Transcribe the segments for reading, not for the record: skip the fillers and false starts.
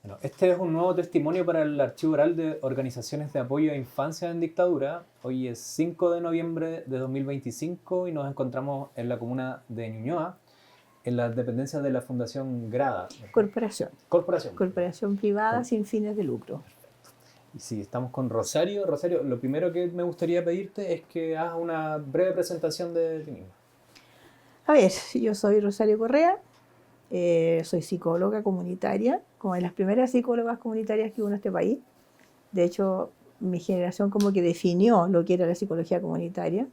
Bueno, este es un nuevo testimonio para el Archivo Oral de Organizaciones de Apoyo a Infancia en Dictadura. Hoy es 5 de noviembre de 2025 y nos encontramos en la comuna de Ñuñoa, en las dependencias de la Fundación Grada. Corporación. Corporación. Corporación privada sin fines de lucro. Y sí, estamos con Rosario. Rosario, lo primero que me gustaría pedirte es que hagas una breve presentación de ti misma. A ver, yo soy Rosario Correa, soy psicóloga comunitaria, como de las primeras psicólogas comunitarias que hubo en este país. De hecho, mi generación como que definió lo que era la psicología comunitaria.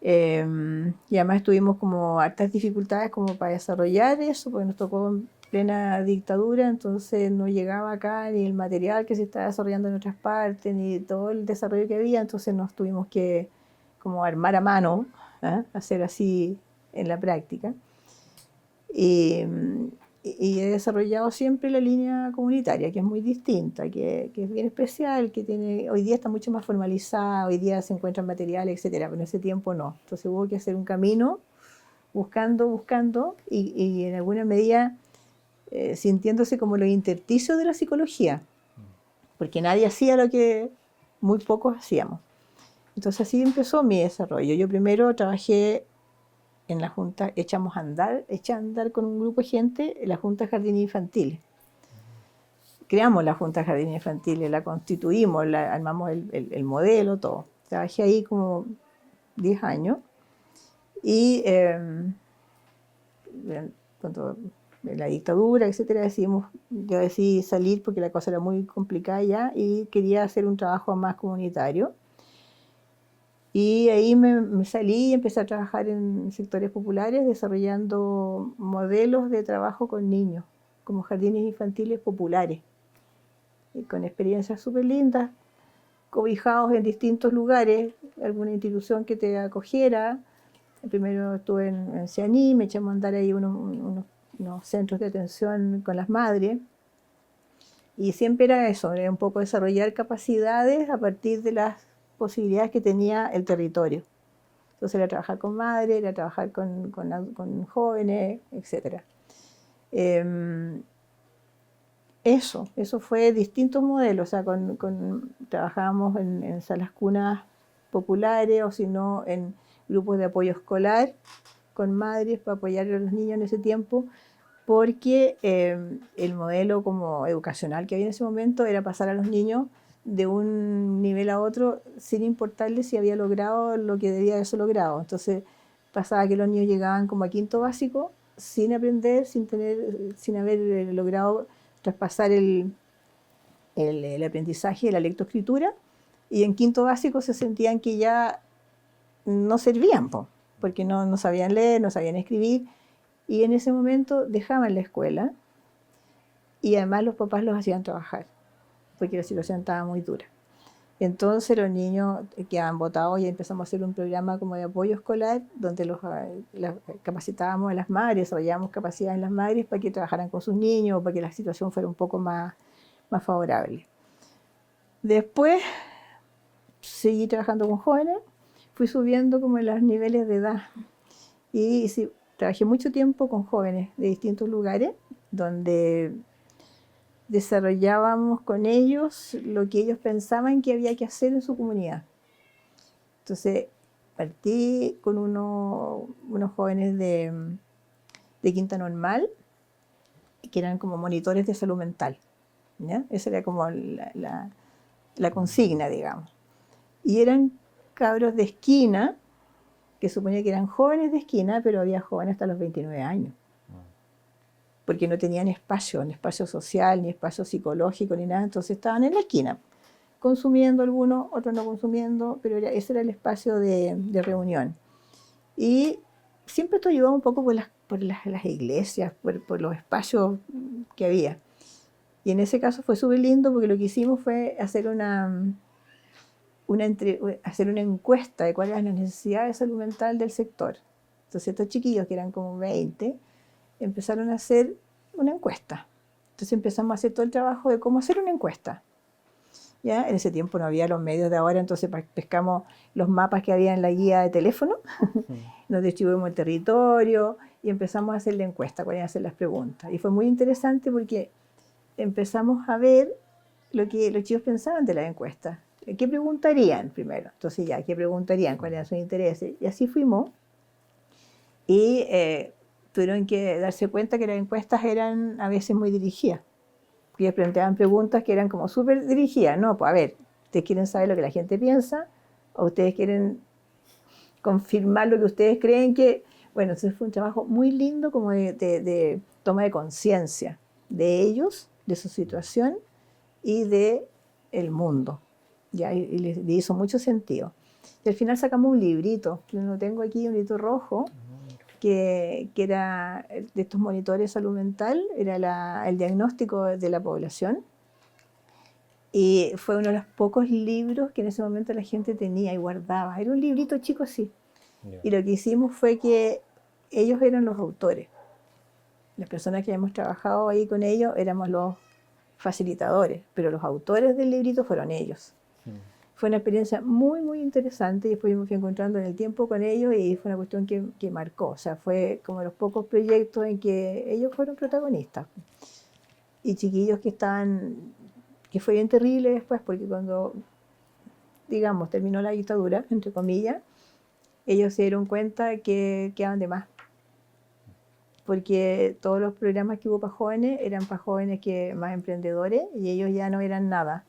Y además tuvimos como hartas dificultades como para desarrollar eso, porque nos tocó en plena dictadura, entonces no llegaba acá ni el material que se estaba desarrollando en otras partes, ni todo el desarrollo que había, entonces nos tuvimos que como armar a mano, ¿eh? Hacer así en la práctica. Y, y he desarrollado siempre la línea comunitaria, que es muy distinta, que es bien especial, que tiene, hoy día está mucho más formalizada, hoy día se encuentran materiales, etcétera, pero en ese tiempo no. Entonces hubo que hacer un camino buscando y en alguna medida sintiéndose como los intersticios de la psicología, porque nadie hacía lo que muy pocos hacíamos. Entonces así empezó mi desarrollo. Yo primero trabajé en la Junta, eché a andar con un grupo de gente en la Junta de Jardines Infantiles. Creamos la Junta de Jardines Infantiles, la constituimos, armamos el modelo, todo. Trabajé ahí como 10 años y cuando en la dictadura, etcétera, yo decidí salir porque la cosa era muy complicada ya y quería hacer un trabajo más comunitario. Y ahí me salí y empecé a trabajar en sectores populares desarrollando modelos de trabajo con niños, como jardines infantiles populares, y con experiencias súper lindas, cobijados en distintos lugares, alguna institución que te acogiera. Primero estuve en Cianí, me echamos a andar ahí unos centros de atención con las madres, y siempre era eso, era un poco desarrollar capacidades a partir de las posibilidades que tenía el territorio. Entonces era trabajar con madres, era trabajar con jóvenes, etc. Eso fue distintos modelos, o sea, trabajábamos en salas cunas populares o si no en grupos de apoyo escolar con madres para apoyar a los niños en ese tiempo, porque el modelo como educacional que había en ese momento era pasar a los niños de un nivel a otro sin importarles si había logrado lo que debía haberse logrado. Entonces pasaba que los niños llegaban como a quinto básico sin aprender, sin haber logrado traspasar el aprendizaje de la lectoescritura, y en quinto básico se sentían que ya no servían, porque no sabían leer, no sabían escribir, y en ese momento dejaban la escuela y además los papás los hacían trabajar, porque la situación estaba muy dura. Entonces los niños quedaban botados y empezamos a hacer un programa como de apoyo escolar donde capacitábamos a las madres, desarrollábamos capacidades en las madres para que trabajaran con sus niños, para que la situación fuera un poco más favorable. Después seguí trabajando con jóvenes, fui subiendo como en los niveles de edad y sí, trabajé mucho tiempo con jóvenes de distintos lugares donde desarrollábamos con ellos lo que ellos pensaban que había que hacer en su comunidad. Entonces partí con unos jóvenes de Quinta Normal que eran como monitores de salud mental, ¿ya? Esa era como la consigna, digamos. Y eran cabros de esquina, que suponía que eran jóvenes de esquina, pero había jóvenes hasta los 29 años. Porque no tenían espacio, ni espacio social, ni espacio psicológico, ni nada, entonces estaban en la esquina, consumiendo algunos, otros no consumiendo, pero ese era el espacio de reunión. Y siempre esto ayudaba un poco por las iglesias, por los espacios que había. Y en ese caso fue súper lindo porque lo que hicimos fue hacer hacer una encuesta de cuáles eran las necesidades de salud mental del sector. Entonces estos chiquillos, que eran como 20, empezaron a hacer una encuesta. Entonces empezamos a hacer todo el trabajo de cómo hacer una encuesta. ¿Ya? En ese tiempo no había los medios de ahora, entonces pescamos los mapas que había en la guía de teléfono, nos distribuimos el territorio y empezamos a hacer la encuesta, cuáles iban a ser las preguntas. Y fue muy interesante porque empezamos a ver lo que los chicos pensaban de las encuestas. ¿Qué preguntarían primero? Entonces ya, ¿qué preguntarían? ¿Cuáles eran sus intereses? Y así fuimos. Y tuvieron que darse cuenta que las encuestas eran a veces muy dirigidas. Ellos planteaban preguntas que eran como súper dirigidas. No, pues a ver, ¿ustedes quieren saber lo que la gente piensa? ¿O ustedes quieren confirmar lo que ustedes creen que...? Bueno, entonces fue un trabajo muy lindo como de toma de conciencia de ellos, de su situación y de el mundo. ¿Ya? Y le hizo mucho sentido. Y al final sacamos un librito, yo lo tengo aquí, un librito rojo, que era de estos monitores de salud mental, era el diagnóstico de la población. Y fue uno de los pocos libros que en ese momento la gente tenía y guardaba. Era un librito chico así. Yeah. Y lo que hicimos fue que ellos eran los autores. Las personas que hemos trabajado ahí con ellos éramos los facilitadores, pero los autores del librito fueron ellos. Fue una experiencia muy, muy interesante y después me fui encontrando en el tiempo con ellos y fue una cuestión que marcó. O sea, fue como los pocos proyectos en que ellos fueron protagonistas. Y chiquillos que fue bien terrible después, porque cuando, digamos, terminó la dictadura, entre comillas, ellos se dieron cuenta que quedaban de más. Porque todos los programas que hubo para jóvenes eran para jóvenes más emprendedores y ellos ya no eran nada.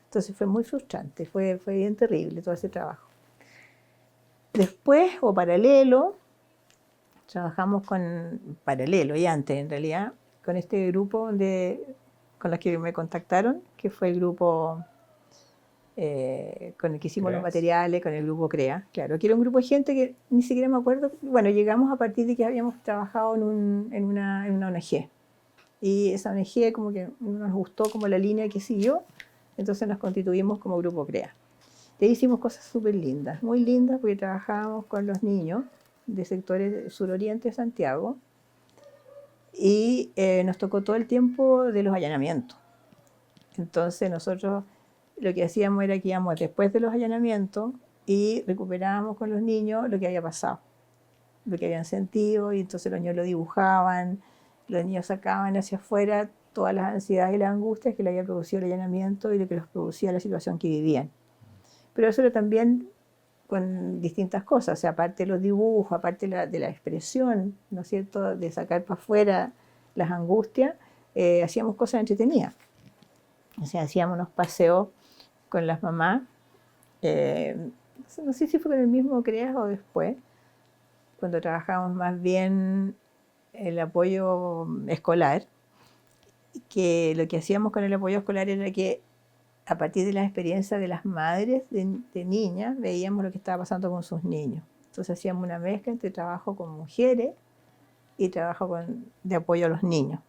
Entonces fue muy frustrante, fue bien terrible todo ese trabajo. Después, o paralelo, trabajamos paralelo y antes en realidad, con este grupo con los que me contactaron, que fue el grupo con el que hicimos los materiales, con el grupo CREA. Claro, que era un grupo de gente que ni siquiera me acuerdo. Bueno, llegamos a partir de que habíamos trabajado en una ONG. Y esa ONG como que no nos gustó como la línea que siguió, entonces nos constituimos como grupo CREA. Y ahí hicimos cosas súper lindas, muy lindas, porque trabajábamos con los niños de sectores suroriente de Santiago y nos tocó todo el tiempo de los allanamientos. Entonces nosotros lo que hacíamos era que íbamos después de los allanamientos y recuperábamos con los niños lo que había pasado, lo que habían sentido, y entonces los niños lo dibujaban, los niños sacaban hacia afuera todas las ansiedades y las angustias que le había producido el allanamiento y lo que los producía la situación que vivían. Pero eso era también con distintas cosas, o sea, aparte de los dibujos, aparte de la expresión, ¿no es cierto?, de sacar para afuera las angustias, hacíamos cosas entretenidas. O sea, hacíamos unos paseos con las mamás, no sé si fue con el mismo CREA o después, cuando trabajábamos más bien el apoyo escolar, que lo que hacíamos con el apoyo escolar era que a partir de las experiencias de las madres de niñas, veíamos lo que estaba pasando con sus niños. Entonces hacíamos una mezcla entre trabajo con mujeres y trabajo de apoyo a los niños.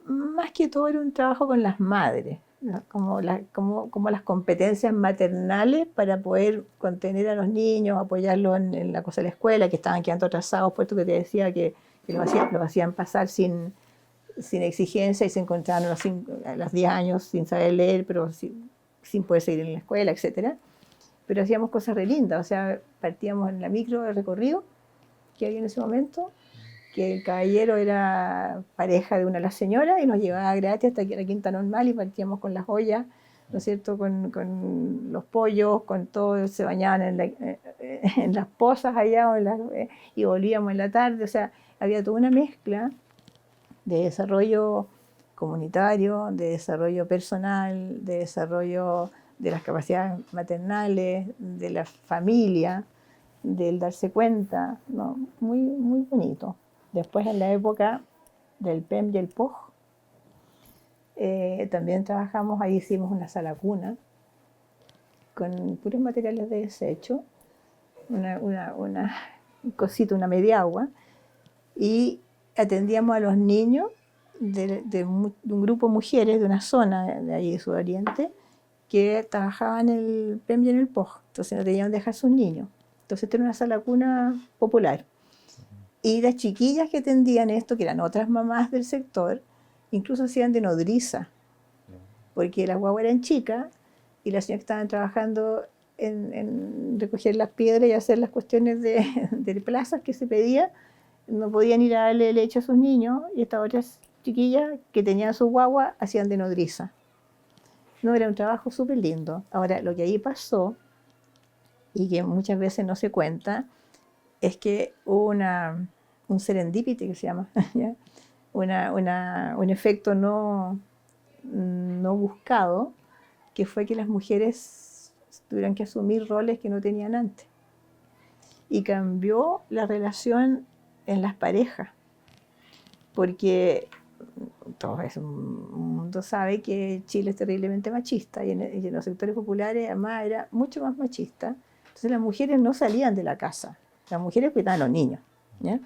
Más que todo era un trabajo con las madres, ¿no? como las competencias maternales para poder contener a los niños, apoyarlos en la cosa de la escuela, que estaban quedando atrasados, puesto que te decía que los hacían pasar sin exigencia y se encontraban a los 10 años sin saber leer, pero sin poder seguir en la escuela, etc. Pero hacíamos cosas re lindas, o sea, partíamos en la micro de recorrido que había en ese momento, que el caballero era pareja de una de las señoras y nos llevaba gratis hasta la Quinta Normal y partíamos con las ollas, ¿no es cierto?, con los pollos, con todo, se bañaban en las pozas allá y volvíamos en la tarde, o sea, había toda una mezcla de desarrollo comunitario, de desarrollo personal, de desarrollo de las capacidades maternales, de la familia, del darse cuenta, ¿no? Muy, muy bonito. Después, en la época del PEM y el POG, también trabajamos, ahí hicimos una sala cuna con puros materiales de desecho, una cosita, una media agua, y atendíamos a los niños de un grupo de mujeres de una zona de ahí de Sudoriente que trabajaban en el PEM y en el POG, entonces no tenían que dejar sus niños. Entonces esta era una sala cuna popular. Y las chiquillas que atendían esto, que eran otras mamás del sector, incluso hacían de nodriza, porque las guaguas eran chicas y las señoras que estaban trabajando en recoger las piedras y hacer las cuestiones de plazas que se pedía, no podían ir a darle leche a sus niños, y estas otras chiquillas que tenían su guagua hacían de nodriza. No, era un trabajo súper lindo. Ahora, lo que ahí pasó, y que muchas veces no se cuenta, es que hubo un serendipity que se llama, ¿ya? Un efecto no buscado, que fue que las mujeres tuvieron que asumir roles que no tenían antes. Y cambió la relación en las parejas, porque todo el mundo sabe que Chile es terriblemente machista y en los sectores populares además era mucho más machista. Entonces las mujeres no salían de la casa, las mujeres cuidaban a los niños, ¿ya?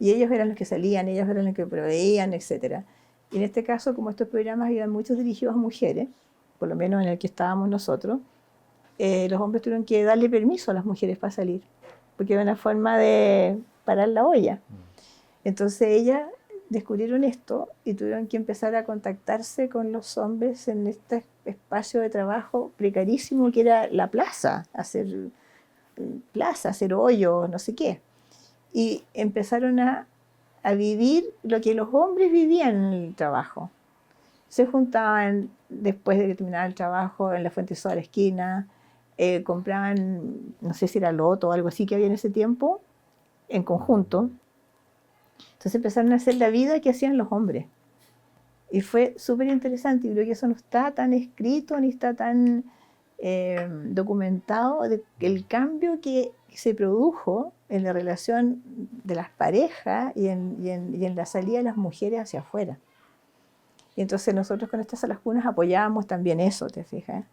Y ellos eran los que salían, ellos eran los que proveían, etc. Y en este caso, como estos programas iban muchos dirigidos a mujeres, por lo menos en el que estábamos nosotros, los hombres tuvieron que darle permiso a las mujeres para salir, porque era una forma de parar la olla. Entonces ellas descubrieron esto y tuvieron que empezar a contactarse con los hombres en este espacio de trabajo precarísimo que era la plaza, hacer hoyos, no sé qué. Y empezaron a vivir lo que los hombres vivían en el trabajo. Se juntaban después de que terminaba el trabajo en la Fuente Soda de la esquina, compraban, no sé si era loto o algo así que había en ese tiempo, en conjunto. Entonces empezaron a hacer la vida que hacían los hombres. Y fue súper interesante, y creo que eso no está tan escrito ni está tan documentado, el cambio que se produjo en la relación de las parejas y en la salida de las mujeres hacia afuera. Y entonces nosotros con estas salas cunas apoyábamos también eso, ¿te fijas?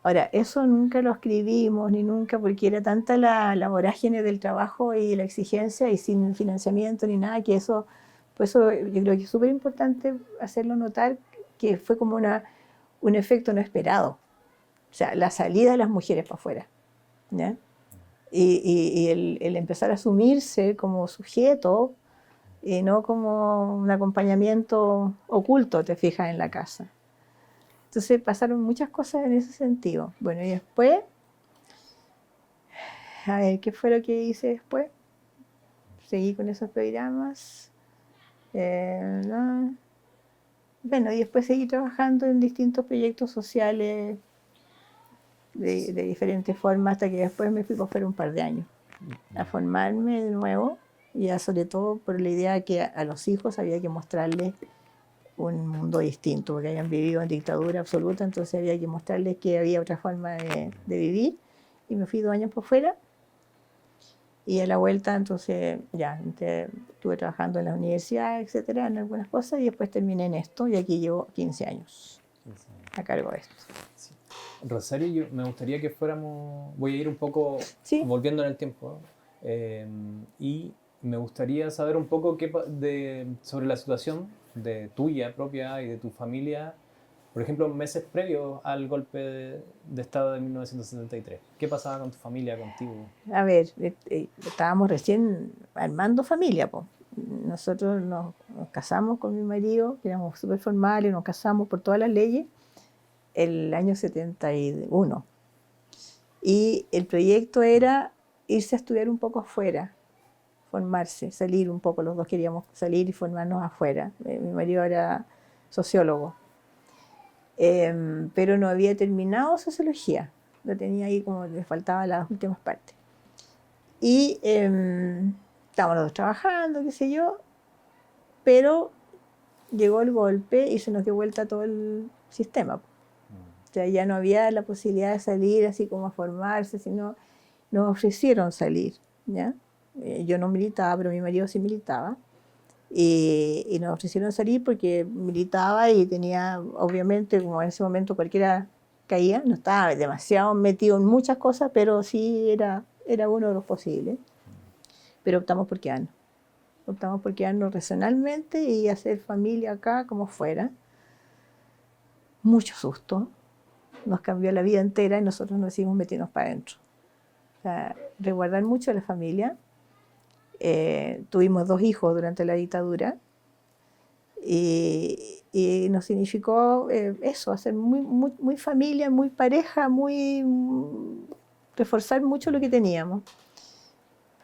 Ahora, eso nunca lo escribimos, ni nunca, porque era tanta la vorágine del trabajo y la exigencia, y sin financiamiento ni nada, que eso, pues eso yo creo que es súper importante hacerlo notar, que fue como un efecto no esperado. O sea, la salida de las mujeres para afuera, ¿ya? Y el empezar a asumirse como sujeto y no como un acompañamiento oculto, te fijas, en la casa. Entonces pasaron muchas cosas en ese sentido. Bueno, y después, a ver, ¿qué fue lo que hice después? Seguí con esos programas. No. Bueno, y después seguí trabajando en distintos proyectos sociales de diferentes formas, hasta que después me fui por fuera un par de años a formarme de nuevo, ya sobre todo por la idea que a los hijos había que mostrarles un mundo distinto, porque habían vivido en dictadura absoluta, entonces había que mostrarles que había otra forma de vivir, y me fui 2 años por fuera, y a la vuelta entonces ya estuve trabajando en la universidad, etcétera, en algunas cosas, y después terminé en esto, y aquí llevo 15 años a cargo de esto. Sí. Rosario, me gustaría que fuéramos, voy a ir un poco ¿Sí? volviendo en el tiempo, y me gustaría saber un poco sobre la situación de tuya propia y de tu familia, por ejemplo, meses previos al golpe de Estado de 1973. ¿Qué pasaba con tu familia, contigo? A ver, estábamos recién armando familia, pues. Nosotros nos casamos con mi marido, que éramos súper formales, nos casamos por todas las leyes, el año 71. Y el proyecto era irse a estudiar un poco afuera, formarse, salir un poco, los dos queríamos salir y formarnos afuera. Mi marido era sociólogo, pero no había terminado sociología, lo tenía ahí como le faltaban las últimas partes. Y estábamos los dos trabajando, qué sé yo, pero llegó el golpe y se nos dio vuelta todo el sistema. O sea, ya no había la posibilidad de salir así como a formarse, sino nos ofrecieron salir, ¿ya? Yo no militaba, pero mi marido sí militaba. Y nos ofrecieron salir porque militaba y tenía, obviamente, como en ese momento cualquiera caía, no estaba demasiado metido en muchas cosas, pero sí era uno de los posibles. Pero optamos por quedarnos. Optamos por quedarnos regionalmente y hacer familia acá como fuera. Mucho susto. Nos cambió la vida entera y nosotros nos decidimos meternos para adentro. O sea, resguardar mucho a la familia. Tuvimos 2 hijos durante la dictadura y nos significó eso, hacer muy familia, muy pareja, reforzar mucho lo que teníamos.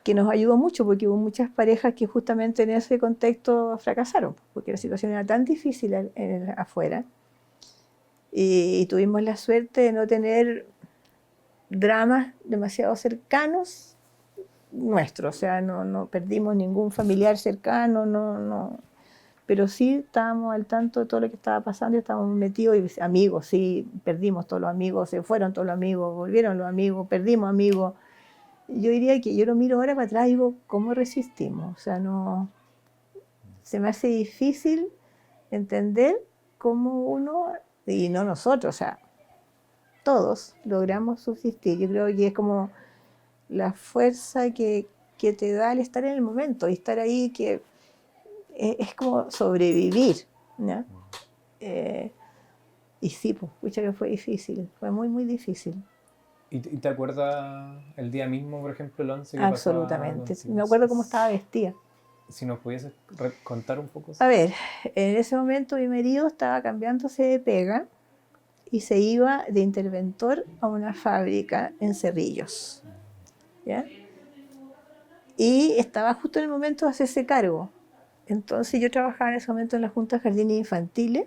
que nos ayudó mucho porque hubo muchas parejas que justamente en ese contexto fracasaron, porque la situación era tan difícil afuera. Y tuvimos la suerte de no tener dramas demasiado cercanos nuestros, o sea, no perdimos ningún familiar cercano, no, pero sí estábamos al tanto de todo lo que estaba pasando y estábamos metidos, y amigos, sí, perdimos todos los amigos, se fueron todos los amigos, volvieron los amigos, perdimos amigos. Yo diría que yo lo miro ahora para atrás y digo, ¿cómo resistimos? O sea, no, se me hace difícil entender cómo uno, y no nosotros, o sea, todos logramos subsistir. Yo creo que es como la fuerza que te da el estar en el momento y estar ahí, que es como sobrevivir, ¿no? Y sí, pues, escucha que fue difícil, fue muy, muy difícil. ¿Y te acuerdas el día mismo, por ejemplo, el 11 que pasaba algo Absolutamente. así? Me acuerdo cómo estaba vestida. Si nos pudieses contar un poco. A ver, en ese momento mi marido estaba cambiándose de pega y se iba de interventor a una fábrica en Cerrillos, ¿ya? Y estaba justo en el momento de hacerse cargo. Entonces yo trabajaba en ese momento en la Junta de Jardines Infantiles,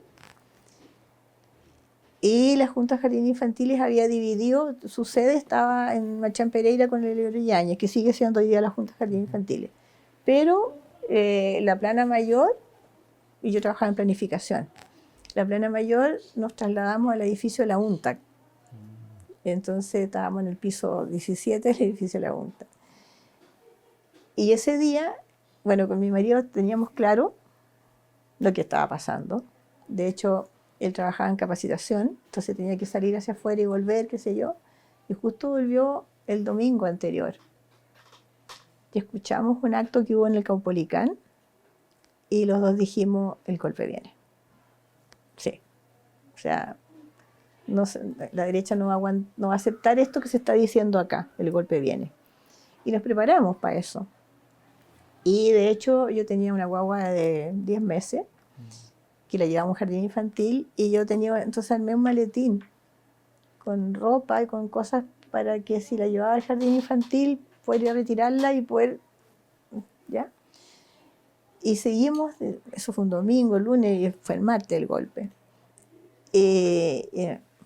y la Junta de Jardines Infantiles había dividido, su sede estaba en Machán Pereira con el Leonel Yáñez, que sigue siendo hoy día la Junta de Jardines Infantiles. Pero la plana mayor, y yo trabajaba en planificación, la plana mayor nos trasladamos al edificio de la UNTAC. Entonces estábamos en el piso 17 del edificio de la UNTAC. Y ese día, bueno, con mi marido teníamos claro lo que estaba pasando. De hecho, él trabajaba en capacitación, entonces tenía que salir hacia afuera y volver, qué sé yo. Y justo volvió el domingo anterior. Y escuchamos un acto que hubo en el Caupolicán y los dos dijimos, el golpe viene. Sí. O sea, no, la derecha no va a aceptar esto que se está diciendo acá, el golpe viene. Y nos preparamos para eso. Y de hecho yo tenía una guagua de 10 meses que la llevaba a un jardín infantil, y yo tenía, entonces armé un maletín con ropa y con cosas para que si la llevaba al jardín infantil poder ir a retirarla y poder, ¿ya? Y seguimos, eso fue un domingo, el lunes, y fue el martes el golpe.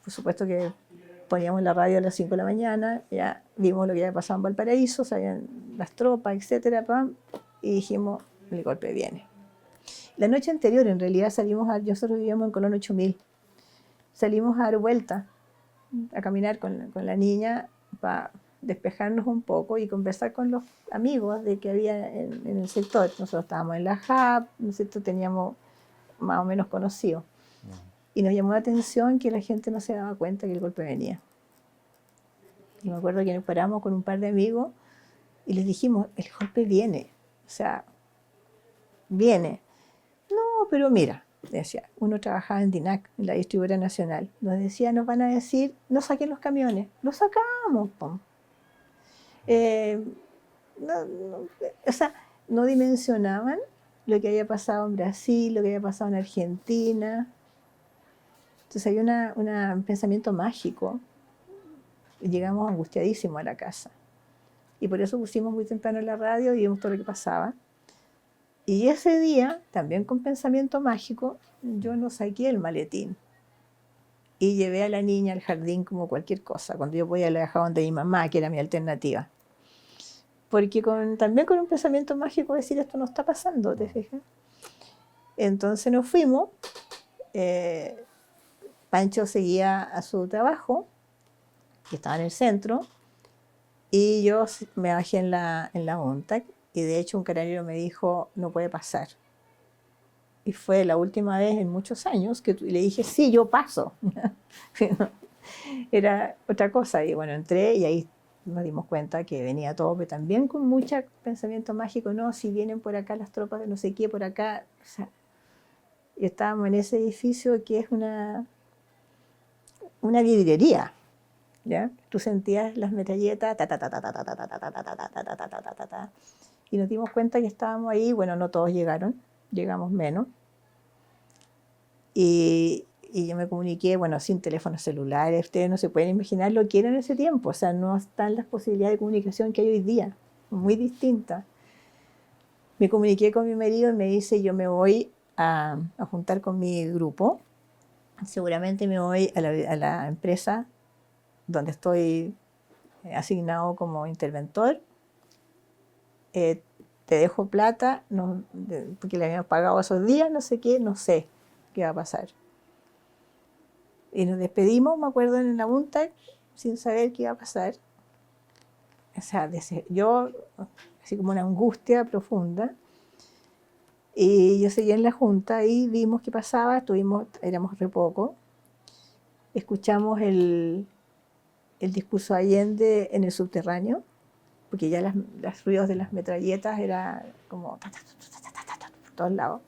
Por supuesto que poníamos la radio a las 5 de la mañana, ya vimos lo que había pasado en Valparaíso, salían las tropas, etcétera, pam, y dijimos, el golpe viene. La noche anterior, en realidad, nosotros vivíamos en Colón 8000, salimos a dar vuelta, a caminar con la niña para despejarnos un poco y conversar con los amigos de que había en el sector. Nosotros estábamos en la JAP, ¿no es cierto? Teníamos más o menos conocidos. Y nos llamó la atención que la gente no se daba cuenta que el golpe venía. Y me acuerdo que nos paramos con un par de amigos y les dijimos, el golpe viene, o sea, viene. No, pero mira, decía, uno trabajaba en DINAC, en la distribuidora nacional, nos decía, nos van a decir, no saquen los camiones, los sacamos, pum. O sea, no dimensionaban lo que había pasado en Brasil, lo que había pasado en Argentina. Entonces había un pensamiento mágico. Y llegamos angustiadísimos a la casa. Y por eso pusimos muy temprano la radio y vimos todo lo que pasaba. Y ese día, también con pensamiento mágico, yo no saqué el maletín. Y llevé a la niña al jardín como cualquier cosa. Cuando yo podía la dejaba donde mi mamá, que era mi alternativa. Porque también con un pensamiento mágico decir, esto no está pasando, ¿te fijas? Entonces nos fuimos. Pancho seguía a su trabajo, que estaba en el centro, y yo me bajé en la UNTAC, y de hecho un carabinero me dijo, no puede pasar. Y fue la última vez en muchos años que le dije, sí, yo paso. Era otra cosa, y bueno, entré y ahí nos dimos cuenta que venía todo, pero también con mucho pensamiento mágico, no, si vienen por acá las tropas de no sé qué, por acá. O sea, y estábamos en ese edificio que es una vidriería, ¿ya? Tú sentías las metralletas, ta, ta, ta, ta, ta, ta, ta, ta, ta, ta, ta, ta, ta, ta, ta, ta, ta, ta. Y nos dimos cuenta que estábamos ahí, bueno, no todos llegaron, llegamos menos. Y yo me comuniqué, bueno, sin teléfonos celulares, ustedes no se pueden imaginar lo que era en ese tiempo, o sea, no están las posibilidades de comunicación que hay hoy día. muy distinta. Me comuniqué con mi marido y me dice, yo me voy a juntar con mi grupo. Seguramente me voy a la empresa donde estoy asignado como interventor. Te dejo plata, no, porque le habíamos pagado esos días, no sé qué, no sé qué va a pasar. Y nos despedimos, me acuerdo, en la UNTAC, sin saber qué iba a pasar. O sea, yo, así como una angustia profunda. Y yo seguí en la junta y vimos qué pasaba, éramos re poco. Escuchamos el discurso de Allende en el subterráneo, porque ya los ruidos de las metralletas era como por todos lados.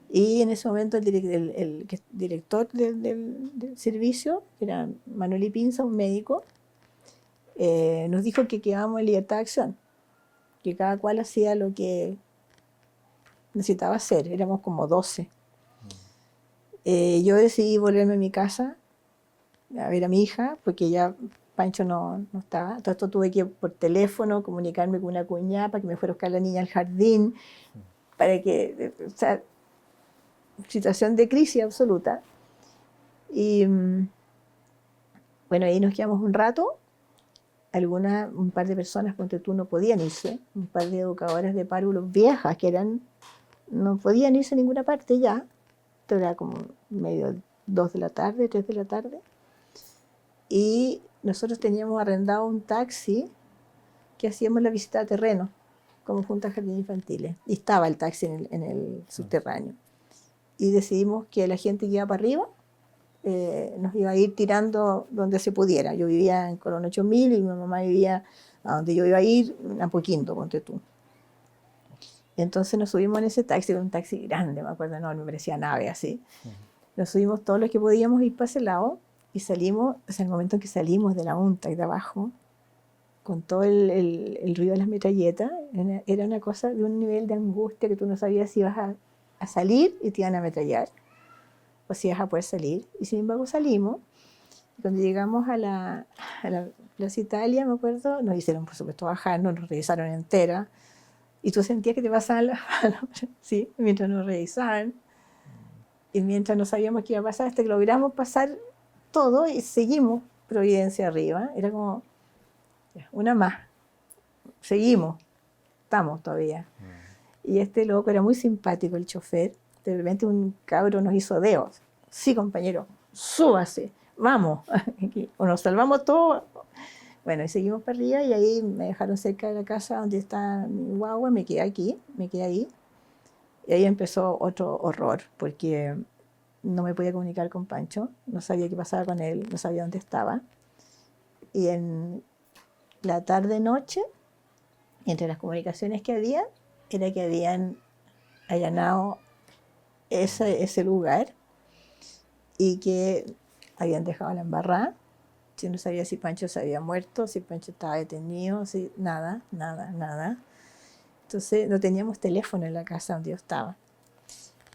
Y en ese momento el director del servicio, que era Manuel Ipinza, un médico, nos dijo que quedábamos en libertad de acción, que cada cual hacía lo que necesitaba hacer, éramos como 12. Yo decidí volverme a mi casa a ver a mi hija, porque ya Pancho no estaba. Todo esto tuve que por teléfono comunicarme con una cuñada para que me fuera a buscar la niña al jardín, para que, o sea, situación de crisis absoluta. Y bueno, ahí nos quedamos un rato. Un par de personas, ponte tú, no podían irse. Un par de educadoras de párvulos viejas que no podían irse a ninguna parte ya. Esto era como medio 2 de la tarde, 3 de la tarde. Y nosotros teníamos arrendado un taxi que hacíamos la visita a terreno, como Junta de Jardines Infantiles. Y estaba el taxi en el subterráneo. Y decidimos que la gente que iba para arriba nos iba a ir tirando donde se pudiera. Yo vivía en Colón 8000 y mi mamá vivía a donde yo iba a ir, a Poquinto, ponte tú. Y entonces nos subimos en ese taxi, era un taxi grande, me acuerdo, no, me parecía nave así. Nos subimos todos los que podíamos ir para ese lado y salimos, o sea, el momento en que salimos de la UNTA y de abajo, con todo el ruido de las metralletas, era una cosa de un nivel de angustia que tú no sabías si ibas a salir y te iban a ametrallar, o si ibas a poder salir. Y sin embargo salimos, y cuando llegamos a la Plaza Italia, me acuerdo, nos hicieron por supuesto bajar, nos revisaron entera, y tú sentías que te pasaban sí, mientras nos revisaban, y mientras no sabíamos qué iba a pasar, hasta que logramos pasar todo y seguimos Providencia arriba. Era como una más, seguimos, estamos todavía. Y este loco era muy simpático, el chofer. De repente un cabro nos hizo dedos. Sí, compañero, súbase, vamos, o nos salvamos todos. Bueno, y seguimos para arriba y ahí me dejaron cerca de la casa donde está mi guagua, me quedé ahí. Y ahí empezó otro horror, porque no me podía comunicar con Pancho, no sabía qué pasaba con él, no sabía dónde estaba. Y en la tarde-noche, entre las comunicaciones que había, era que habían allanado ese lugar y que habían dejado la embarrada. Yo no sabía si Pancho se había muerto, si Pancho estaba detenido, nada. Entonces no teníamos teléfono en la casa donde yo estaba.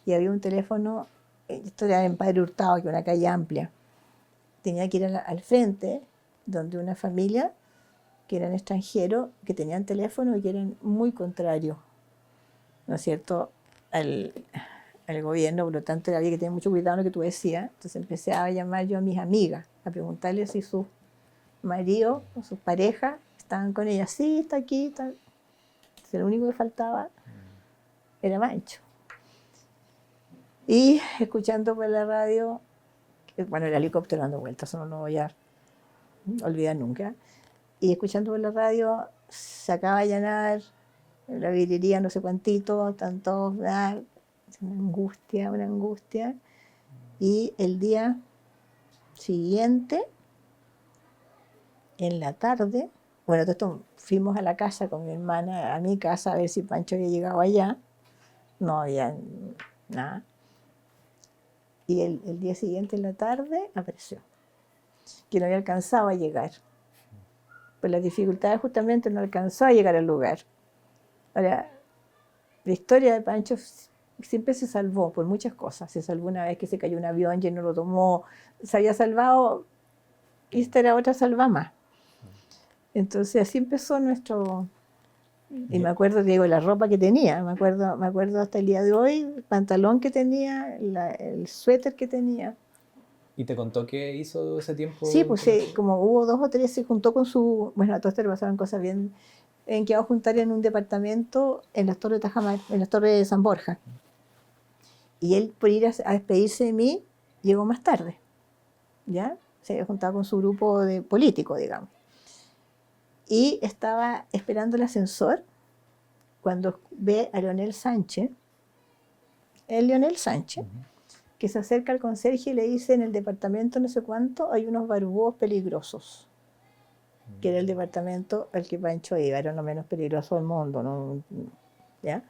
Y había un teléfono, esto era en Padre Hurtado, que es una calle amplia. Tenía que ir al frente, donde una familia que eran extranjeros, que tenían teléfono y que eran muy contrarios, ¿no es cierto?, al gobierno. Por lo tanto, había que tener mucho cuidado en lo que tú decías. Entonces empecé a llamar yo a mis amigas, a preguntarles si sus maridos o sus parejas estaban con ellas. Sí, está aquí, está. Entonces, lo único que faltaba era Mancho. Y escuchando por la radio, bueno, el helicóptero dando vueltas, eso no lo voy a olvidar nunca. Y escuchando por la radio, se acaba de allanar la vidriería, no sé cuántito, están todos, una angustia. Y el día siguiente, en la tarde, bueno, todo esto, fuimos a la casa con mi hermana, a mi casa, a ver si Pancho había llegado allá. No había nada. Y el día siguiente, en la tarde, apareció, que no había alcanzado a llegar. Pues las dificultades justamente no alcanzó a llegar al lugar. Ahora, la historia de Pancho siempre se salvó por muchas cosas. Se salvó una vez que se cayó un avión y él no lo tomó. Se había salvado, y esta era otra salva más. Entonces así empezó nuestro... Y me acuerdo, digo, la ropa que tenía, me acuerdo hasta el día de hoy, el pantalón que tenía, el suéter que tenía. ¿Y te contó qué hizo ese Sí, tiempo pues con eso? como hubo 2 o 3, se juntó con su... Bueno, a todos le pasaron cosas bien... En que iba a juntar en un departamento en las Torres de Tajamar, en las Torres de San Borja. Y él, por ir a despedirse de mí, llegó más tarde, ¿ya? Se había juntado con su grupo de políticos, digamos. Y estaba esperando el ascensor cuando ve a Leonel Sánchez, el Leonel Sánchez, Ujú. que se acerca al conserje y le dice: en el departamento no sé cuánto hay unos barbudos peligrosos, que era el departamento al que Pancho iba, era lo menos peligroso del mundo, ¿no? ¿Ya?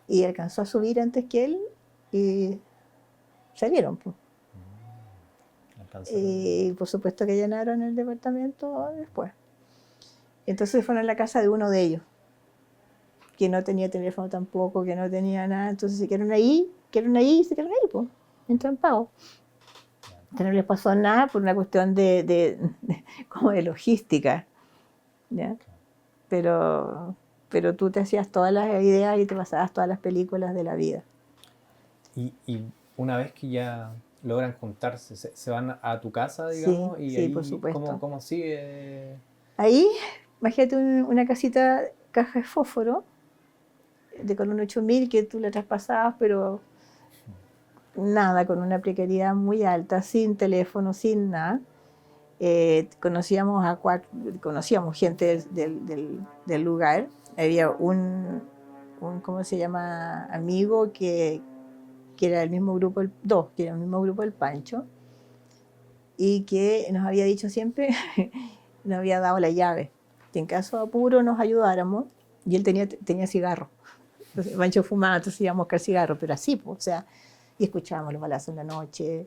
Y alcanzó a subir antes que él y salieron, pues. Alcanzaron. Y por supuesto que llenaron el departamento después. Entonces fueron a la casa de uno de ellos, que no tenía teléfono tampoco, que no tenía nada. Entonces se quedaron ahí, se quedaron ahí, pues, entrampados. Que no les pasó nada por una cuestión como de logística, ¿ya? Pero, pero tú te hacías todas las ideas y te pasabas todas las películas de la vida. Y una vez que ya logran juntarse, se van a tu casa, Sí, digamos, y sí, por ahí, supuesto. cómo sigue? Ahí, imagínate una casita, caja de fósforo, de con un 8000 que tú la traspasabas, pero nada, con una precariedad muy alta, sin teléfono, sin nada. Conocíamos gente del lugar. Había ¿cómo se llama? Amigo que era el mismo grupo, que era el mismo grupo del Pancho, y que nos había dicho siempre, nos había dado la llave, que en caso de apuro nos ayudáramos, y él tenía cigarro. Entonces, Pancho fumaba, entonces íbamos a buscar cigarro, pero así, pues, o sea, y escuchábamos los balazos en la noche,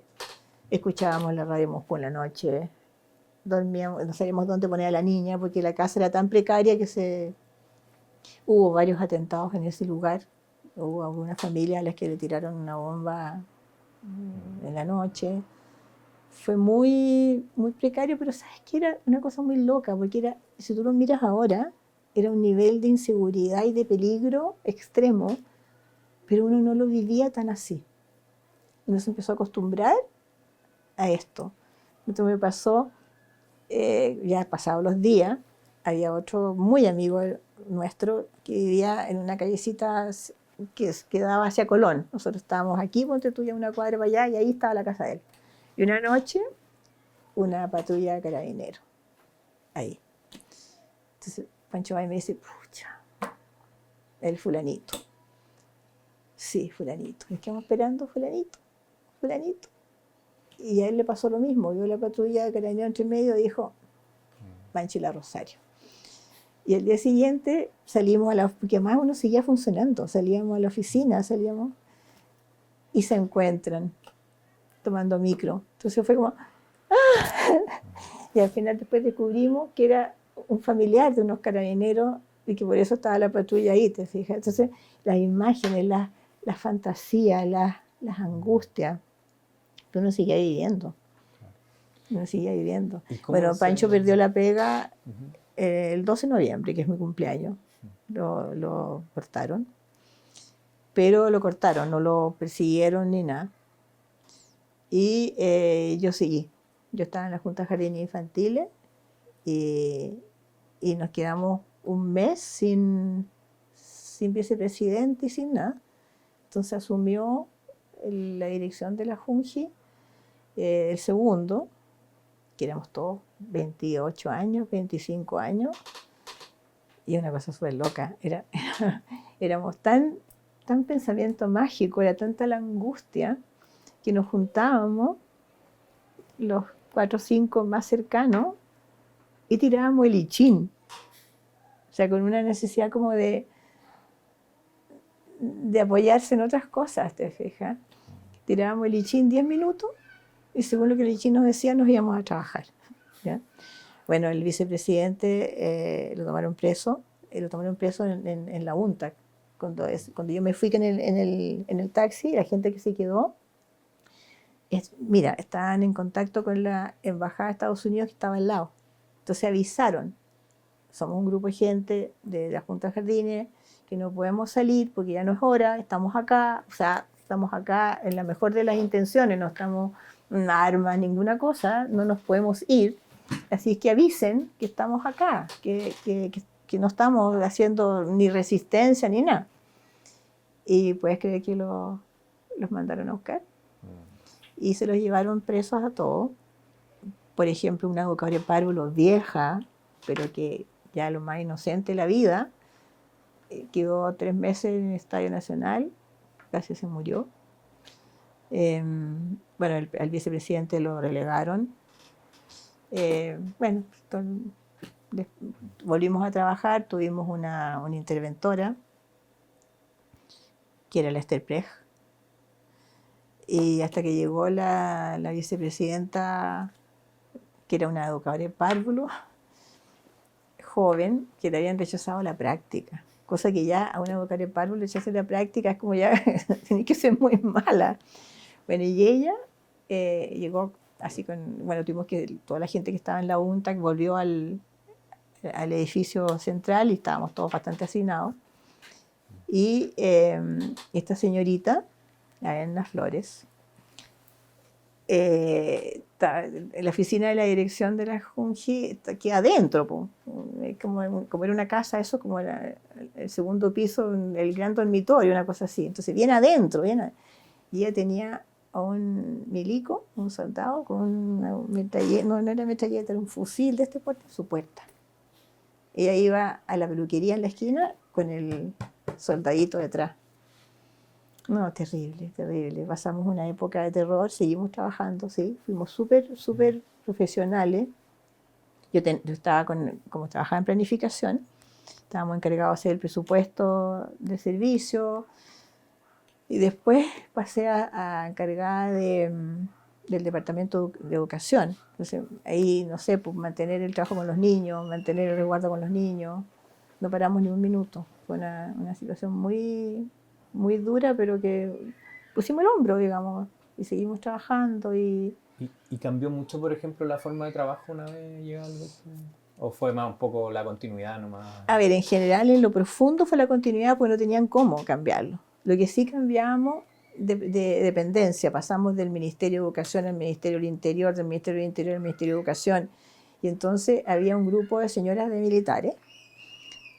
escuchábamos la radio Moscú en la noche, dormíamos, no sabíamos dónde poner a la niña, porque la casa era tan precaria que hubo varios atentados en ese lugar. Hubo algunas familias a las que le tiraron una bomba en la noche. Fue muy, muy precario, pero sabes que era una cosa muy loca, porque si tú lo miras ahora, era un nivel de inseguridad y de peligro extremo, pero uno no lo vivía tan así. Uno se empezó a acostumbrar a esto. Entonces me pasó, ya pasados los días, había otro muy amigo nuestro que vivía en una callecita que daba hacia Colón. Nosotros estábamos aquí, ponte tú ya una cuadra para allá, y ahí estaba la casa de él. Y una noche, una patrulla de carabineros, ahí. Entonces Pancho va y me dice: pucha, el fulanito. Sí, fulanito. Nos quedamos esperando, fulanito, fulanito. Y a él le pasó lo mismo. Vio la patrulla de carabineros entre medio y dijo: Pancho y la Rosario. Y el día siguiente salimos porque además uno seguía funcionando, salíamos a la oficina, y se encuentran tomando micro. Entonces fue como, y al final después descubrimos que era un familiar de unos carabineros y que por eso estaba la patrulla ahí, ¿te fijas? Entonces las imágenes, las fantasías, las angustias, que uno seguía viviendo. Uno seguía viviendo. ¿Y cómo Bueno, Pancho perdió la pega Ujú. el 12 de noviembre, que es mi cumpleaños. Lo cortaron, pero lo cortaron, no lo persiguieron ni nada. Y yo seguí. Yo estaba en la Junta de Jardines Infantiles y, y nos quedamos un mes sin vicepresidente y sin nada. Entonces asumió la dirección de la Junji, el segundo, que éramos todos 28 años, 25 años, y una cosa súper loca. Éramos tan pensamiento mágico, era tanta la angustia, que nos juntábamos los 4 o 5 más cercanos y tirábamos el I Ching. O sea, con una necesidad como de apoyarse en otras cosas, ¿te fijas? Tirábamos el I Ching 10 minutos y según lo que el I Ching nos decía, nos íbamos a trabajar, ¿ya? Bueno, el vicepresidente lo tomaron preso en la UNTAC. Cuando yo me fui en el taxi, la gente que se quedó, mira, estaban en contacto con la embajada de Estados Unidos que estaba al lado. Entonces avisaron, somos un grupo de gente de la Junta de Jardines, que no podemos salir porque ya no es hora, estamos acá, o sea, estamos acá en la mejor de las intenciones, no estamos en armas, ninguna cosa, no nos podemos ir, así es que avisen que estamos acá, que no estamos haciendo ni resistencia ni nada. Y puedes creer que los mandaron a buscar y se los llevaron presos a todos. Por ejemplo, una educadora de párvulos vieja, pero que ya lo más inocente de la vida, quedó 3 meses en el Estadio Nacional, casi se murió. Bueno, al vicepresidente lo relegaron. Bueno, volvimos a trabajar, tuvimos una interventora, que era la Esther Prej, y hasta que llegó la vicepresidenta, que era una educadora de párvulos, joven, que le habían rechazado la práctica. Cosa que ya a una educadora de párvulos le rechazan la práctica, es como ya, tiene que ser muy mala. Bueno, y ella llegó así bueno, tuvimos que, toda la gente que estaba en la UNTAC volvió al edificio central y estábamos todos bastante hacinados. Y esta señorita, Ana Flores, la oficina de la dirección de la Junji queda adentro, como era una casa, eso como era el segundo piso, el gran dormitorio, una cosa así. Entonces, bien adentro, y ella tenía a un milico, un soldado, con una metralleta, no era metralleta, era un fusil de este porte, su puerta. Ella iba a la peluquería en la esquina con el soldadito detrás. No, terrible, terrible. Pasamos una época de terror, seguimos trabajando, sí, fuimos súper profesionales. Yo estaba como trabajaba en planificación, estábamos encargados de hacer el presupuesto de servicio y después pasé a encargada del departamento de educación. Entonces ahí, no sé, pues mantener el trabajo con los niños, mantener el resguardo con los niños, no paramos ni un minuto. Fue una situación muy dura, pero que pusimos el hombro, digamos, y seguimos trabajando. ¿Y cambió mucho, por ejemplo, la forma de trabajo una vez llegó algo? ¿O fue más un poco la continuidad nomás? A ver, en general, en lo profundo fue la continuidad, porque no tenían cómo cambiarlo. Lo que sí cambiamos de dependencia, pasamos del Ministerio de Educación al Ministerio del Interior, del Ministerio del Interior al Ministerio de Educación, y entonces había un grupo de señoras de militares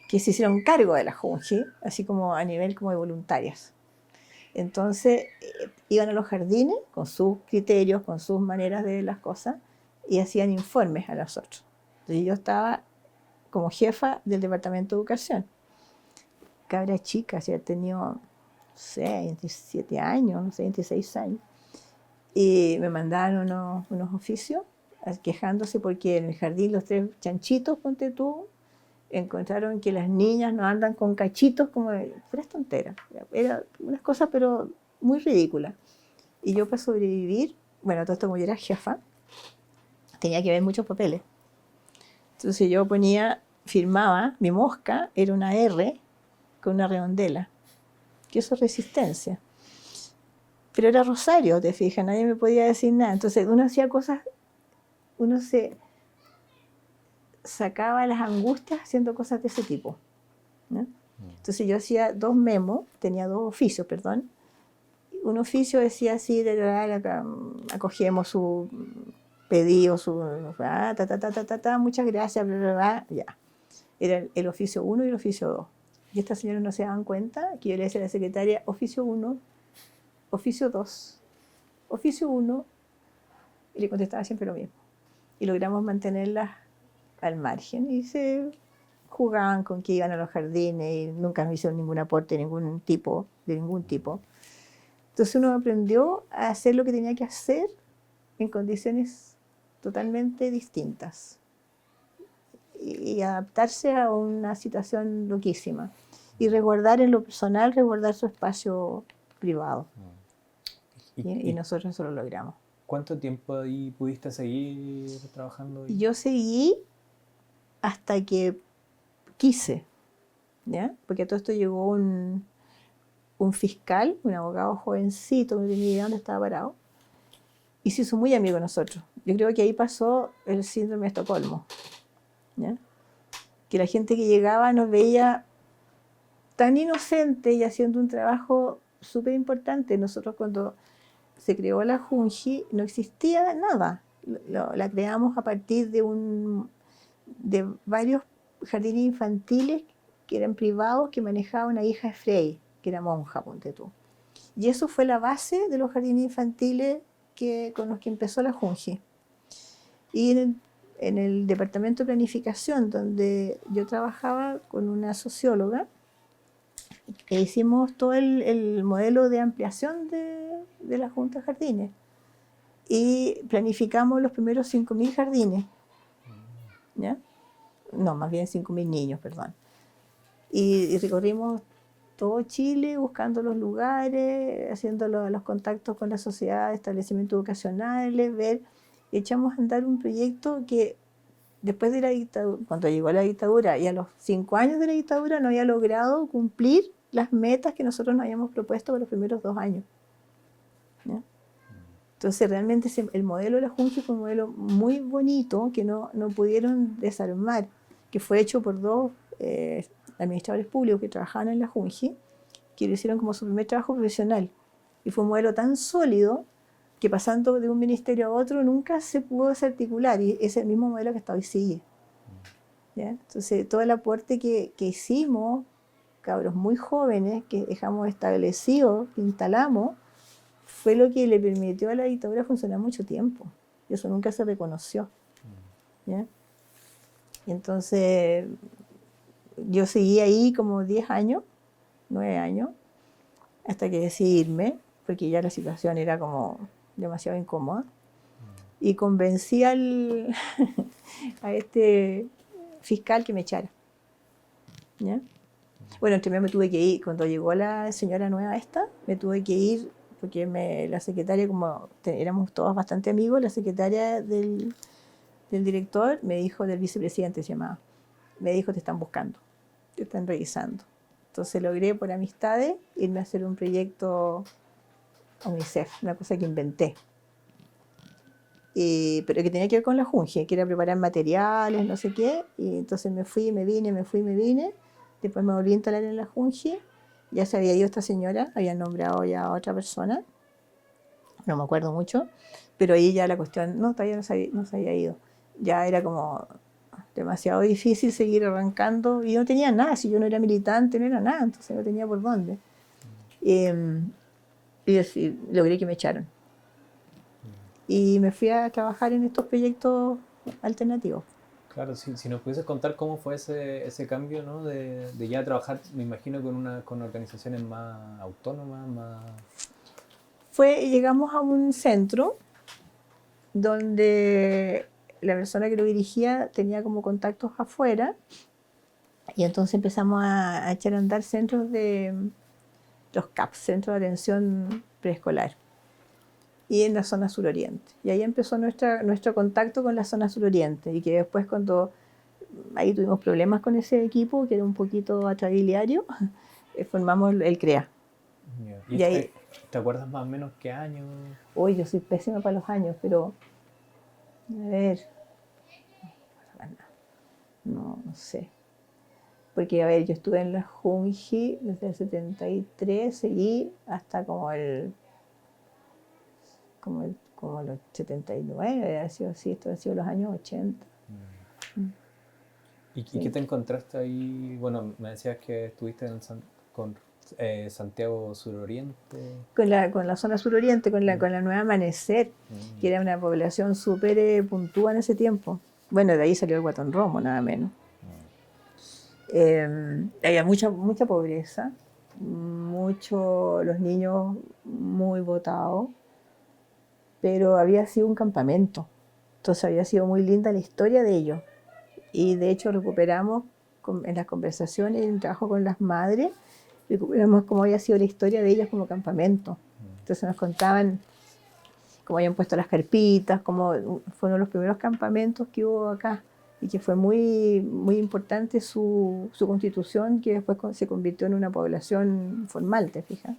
que se hicieron cargo de la Junji, así como a nivel como de voluntarias. Entonces iban a los jardines con sus criterios, con sus maneras de ver las cosas, y hacían informes a nosotros. Entonces yo estaba como jefa del Departamento de Educación. Cabra chica, si había tenido, no sé, 27 años, no sé, 26 años. Y me mandaron unos oficios quejándose porque en el jardín los 3 chanchitos, ponte tú, encontraron que las niñas no andan con cachitos, como puras tonteras. Era unas cosas, pero muy ridículas. Y yo, para sobrevivir, bueno, todo esto como yo era jefa, tenía que ver muchos papeles. Entonces yo firmaba, mi mosca era una R con una redondela, que eso es resistencia. Pero era Rosario, te fijas, nadie me podía decir nada. Entonces uno hacía cosas, uno se sacaba las angustias haciendo cosas de ese tipo, ¿no? Entonces yo hacía 2 memos, tenía 2 oficios, perdón. Un oficio decía así, acogemos su pedido, muchas gracias, ya. Era el oficio 1 y el oficio 2. Y estas señoras no se daban cuenta que yo le decía a la secretaria, oficio 1, oficio 2, oficio 1, y le contestaba siempre lo mismo. Y logramos mantenerlas al margen y se jugaban con que iban a los jardines y nunca nos hicieron ningún aporte de ningún tipo. Entonces uno aprendió a hacer lo que tenía que hacer en condiciones totalmente distintas y adaptarse a una situación loquísima y resguardar en lo personal, resguardar su espacio privado. Y nosotros eso lo logramos. ¿Cuánto tiempo ahí pudiste seguir trabajando? Yo seguí hasta que quise, ¿ya? Porque a todo esto llegó un fiscal, un abogado jovencito, no tenía idea dónde estaba parado, y se hizo muy amigo de nosotros. Yo creo que ahí pasó el síndrome de Estocolmo. ¿ya? Que la gente que llegaba nos veía tan inocente y haciendo un trabajo súper importante. Nosotros cuando se creó la Junji no existía nada. La creamos a partir de varios jardines infantiles que eran privados que manejaba una hija de Frey, que era monja, ponte tú. Y eso fue la base de los jardines infantiles con los que empezó la Junji. Y en el departamento de planificación, donde yo trabajaba con una socióloga, e hicimos todo el modelo de ampliación de la Junta de Jardines. Y planificamos los primeros 5.000 jardines. ¿Ya? No, más bien 5.000 niños, perdón. Y recorrimos todo Chile buscando los lugares, haciendo los contactos con la sociedad, establecimientos educacionales, y echamos a andar un proyecto que después de la dictadura, cuando llegó la dictadura y a los 5 años de la dictadura no había logrado cumplir las metas que nosotros nos habíamos propuesto por los primeros 2 años. ¿Ya? Entonces realmente el modelo de la Junji fue un modelo muy bonito que no pudieron desarmar, que fue hecho por 2 administradores públicos que trabajaban en la Junji, que lo hicieron como su primer trabajo profesional. Y fue un modelo tan sólido que pasando de un ministerio a otro nunca se pudo desarticular, y es el mismo modelo que hasta hoy sigue. ¿Ya? Entonces todo el aporte que hicimos, cabros muy jóvenes, que dejamos establecido, que instalamos, fue lo que le permitió a la dictadura funcionar mucho tiempo. Y eso nunca se reconoció. ¿Ya? Y entonces yo seguí ahí como 10 años, 9 años, hasta que decidí irme, porque ya la situación era como demasiado incómoda. Y convencí a este fiscal que me echara. ¿Ya? Bueno, entre medio me tuve que ir, cuando llegó la señora nueva esta, me tuve que ir, porque la secretaria, como éramos todos bastante amigos, la secretaria del director me dijo, del vicepresidente se llamaba, me dijo, te están buscando, te están revisando. Entonces logré por amistades irme a hacer un proyecto UNICEF, una cosa que inventé. Pero que tenía que ver con la Junji, que era preparar materiales, no sé qué, y entonces me fui, me vine, después me volví a instalar en la Junji, ya se había ido esta señora, había nombrado ya a otra persona, no me acuerdo mucho, pero ahí ya la cuestión, no, todavía no se había ido, ya era como demasiado difícil seguir arrancando, y no tenía nada, si yo no era militante, no era nada, entonces no tenía por dónde. Y logré que me echaron. Y me fui a trabajar en estos proyectos alternativos. Claro, si nos pudieses contar cómo fue ese cambio, ¿no? De ya trabajar, me imagino, con organizaciones más autónomas, más... Llegamos a un centro donde la persona que lo dirigía tenía como contactos afuera, y entonces empezamos a echar a andar centros de los CAP, Centros de Atención Preescolar, y en la zona suroriente. Y ahí empezó nuestro contacto con la zona suroriente, y que después cuando ahí tuvimos problemas con ese equipo, que era un poquito atrabiliario, formamos el CREA. ¿Y ahí, te acuerdas más o menos qué año? Uy, yo soy pésima para los años, pero a ver, no sé. Porque, a ver, yo estuve en la Junji desde el 73, seguí hasta como el 79, había sido así, esto ha sido los años 80. ¿Y qué te encontraste ahí? Bueno, me decías que estuviste con Santiago Suroriente. Con la zona suroriente, con la Nueva Amanecer, que era una población súper puntúa en ese tiempo. Bueno, de ahí salió el Guatón Romo, nada menos. Había mucha pobreza, los niños muy botados, pero había sido un campamento. Entonces había sido muy linda la historia de ellos. Y de hecho recuperamos en las conversaciones, en el trabajo con las madres, recuperamos cómo había sido la historia de ellas como campamento. Entonces nos contaban cómo habían puesto las carpitas, cómo fueron los primeros campamentos que hubo acá, y que fue muy, muy importante su constitución, que después se convirtió en una población formal, ¿te fijas?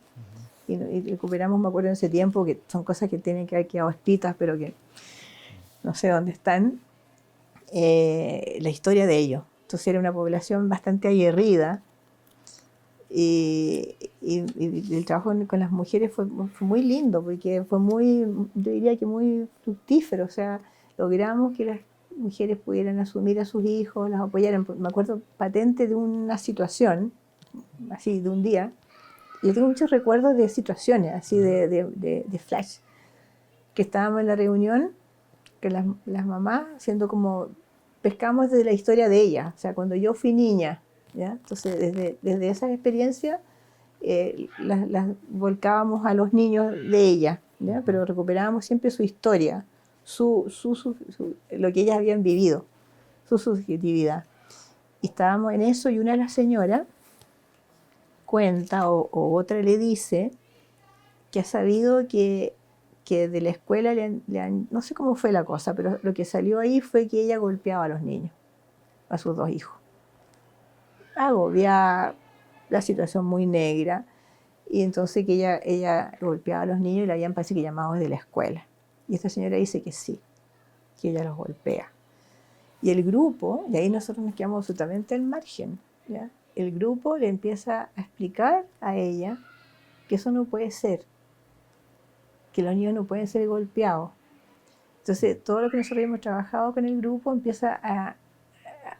Y recuperamos, me acuerdo en ese tiempo, que son cosas que tienen que haber quedado escritas, pero que no sé dónde están, la historia de ellos. Entonces era una población bastante aguerrida y el trabajo con las mujeres fue muy lindo porque fue muy, yo diría que muy fructífero. O sea, logramos que las mujeres pudieran asumir a sus hijos, las apoyaran. Me acuerdo patente de una situación, así de un día. Yo tengo muchos recuerdos de situaciones, así de flash, que estábamos en la reunión, que las mamás, siendo como, pescamos desde la historia de ellas, o sea, cuando yo fui niña, ¿ya? Entonces, desde esas experiencias, las volcábamos a los niños de ella, ¿ya? Pero recuperábamos siempre su historia, lo que ellas habían vivido, su subjetividad. Y estábamos en eso y una de las señoras cuenta o otra le dice que ha sabido que de la escuela no sé cómo fue la cosa, pero lo que salió ahí fue que ella golpeaba a los niños, a sus dos hijos. Agobiada, la situación muy negra, y entonces que ella golpeaba a los niños y la habían parece que llamado desde la escuela. Y esta señora dice que sí, que ella los golpea. Y el grupo, y ahí nosotros nos quedamos absolutamente al margen, ¿ya? El grupo le empieza a explicar a ella que eso no puede ser, que los niños no pueden ser golpeados. Entonces, todo lo que nosotros hemos trabajado con el grupo empieza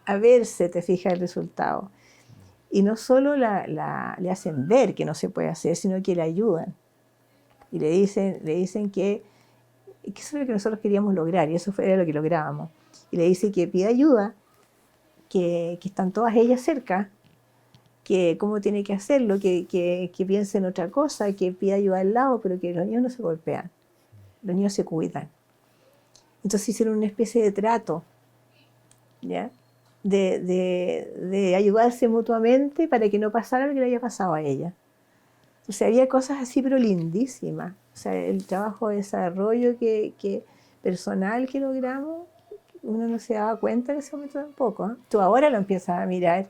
a verse, te fijas, el resultado. Y no solo le hacen ver que no se puede hacer, sino que le ayudan. Y le dicen que eso es lo que nosotros queríamos lograr, y eso era lo que lográbamos. Y le dice que pida ayuda, que están todas ellas cerca, que cómo tiene que hacerlo, que piense en otra cosa, que pida ayuda al lado, pero que los niños no se golpean, los niños se cuidan. Entonces hicieron una especie de trato, ¿ya? De ayudarse mutuamente para que no pasara lo que le había pasado a ella. O sea, había cosas así, pero lindísimas. O sea, el trabajo de desarrollo personal que logramos, uno no se daba cuenta en ese momento tampoco, ¿eh? Tú ahora lo empiezas a mirar.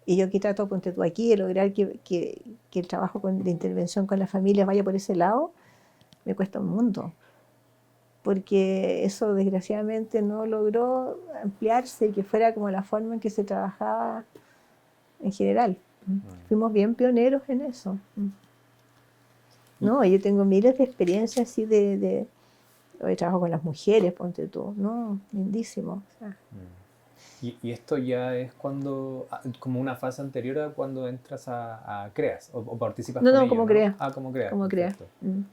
Y yo aquí trato, ponte tú aquí, de lograr que el trabajo de intervención con las familias vaya por ese lado, me cuesta un mundo. Porque eso desgraciadamente no logró ampliarse y que fuera como la forma en que se trabajaba en general. Fuimos bien pioneros en eso. No, yo tengo miles de experiencias así de trabajo con las mujeres, ponte tú, no, lindísimo. O sea. Y esto ya es cuando, como una fase anterior a cuando entras a CREAS o participas con No, ellos, como ¿no? CREAS. Como CREAS, Como CREAS. perfecto.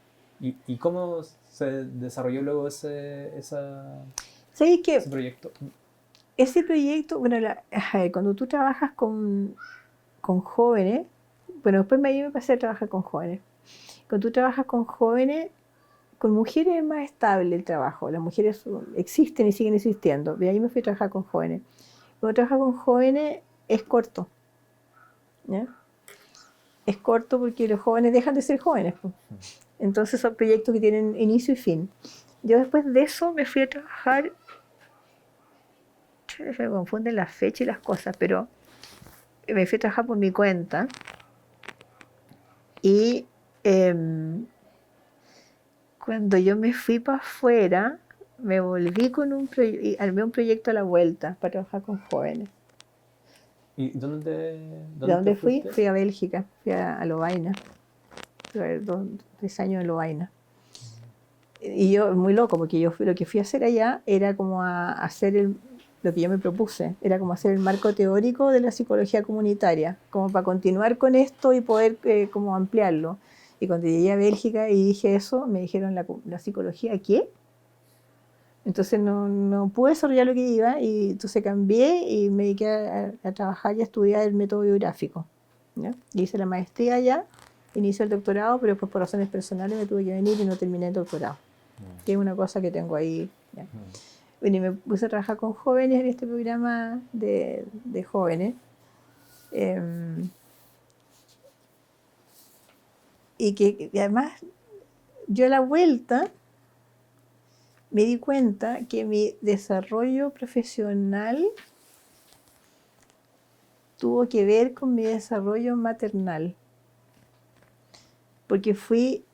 ¿Y cómo se desarrolló luego ese ¿Sabes qué? proyecto? Ese proyecto, bueno, cuando tú trabajas con jóvenes, bueno, después ahí me pasé a trabajar con jóvenes. Cuando tú trabajas con jóvenes, con mujeres es más estable el trabajo. Las mujeres existen y siguen existiendo. De ahí me fui a trabajar con jóvenes. Cuando trabajas con jóvenes es corto, ¿ya? Es corto porque los jóvenes dejan de ser jóvenes, pues. Entonces son proyectos que tienen inicio y fin. Yo después de eso me fui a trabajar, se me confunden las fechas y las cosas, pero me fui a trabajar por mi cuenta y cuando yo me fui para afuera, me volví con y armé un proyecto a la vuelta para trabajar con jóvenes. ¿Y ¿De dónde dónde fui? fuiste? Fui a Bélgica, fui a Lovaina. Tuve 3 años en Lovaina. Y yo, muy loco, porque lo que fui a hacer allá era como a hacer lo que yo me propuse, era como hacer el marco teórico de la psicología comunitaria, como para continuar con esto y poder como ampliarlo. Y cuando llegué a Bélgica y dije eso, me dijeron, ¿la psicología qué? Entonces no pude desarrollar lo que iba y entonces cambié y me dediqué a trabajar y a estudiar el método biográfico, ¿ya? Y hice la maestría allá, inicié el doctorado, pero después por razones personales me tuve que venir y no terminé el doctorado, que es una cosa que tengo ahí, ¿ya? Bueno, y me puse a trabajar con jóvenes en este programa de jóvenes. Y además yo a la vuelta me di cuenta que mi desarrollo profesional tuvo que ver con mi desarrollo maternal, porque fui,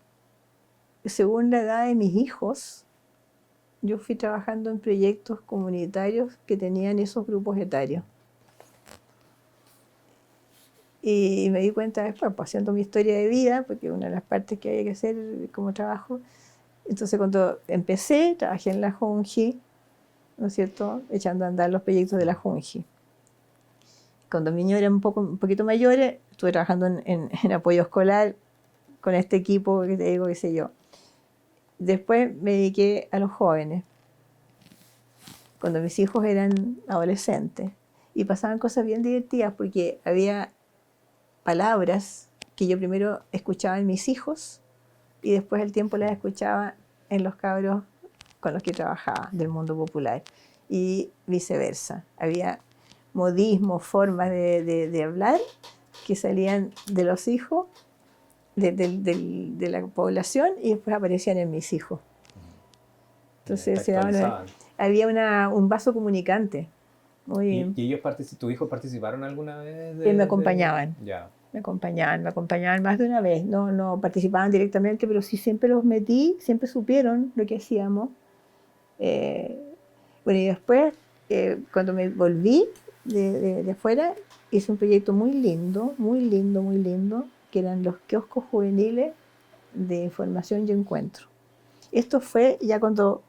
según la edad de mis hijos, yo fui trabajando en proyectos comunitarios que tenían esos grupos etarios. Y me di cuenta después, pues, haciendo mi historia de vida, porque una de las partes que había que hacer como trabajo. Entonces, cuando empecé, trabajé en la Junji, ¿no es cierto?, echando a andar los proyectos de la Junji. Cuando mis niños eran un poquito mayores, estuve trabajando en apoyo escolar con este equipo que te digo, qué sé yo. Después me dediqué a los jóvenes, cuando mis hijos eran adolescentes. Y pasaban cosas bien divertidas porque había palabras que yo primero escuchaba en mis hijos y después al tiempo las escuchaba en los cabros con los que trabajaba del mundo popular y viceversa. Había modismos, formas de hablar que salían de los hijos, de la población y después aparecían en mis hijos. Entonces había un vaso comunicante. ¿Y ellos tus hijos participaron alguna vez? Me acompañaban. Ya. Me acompañaban más de una vez. No participaban directamente, pero sí siempre los metí, siempre supieron lo que hacíamos. Bueno, y después, cuando me volví de afuera, hice un proyecto muy lindo, que eran los kioscos juveniles de información y encuentro. Esto fue ya cuando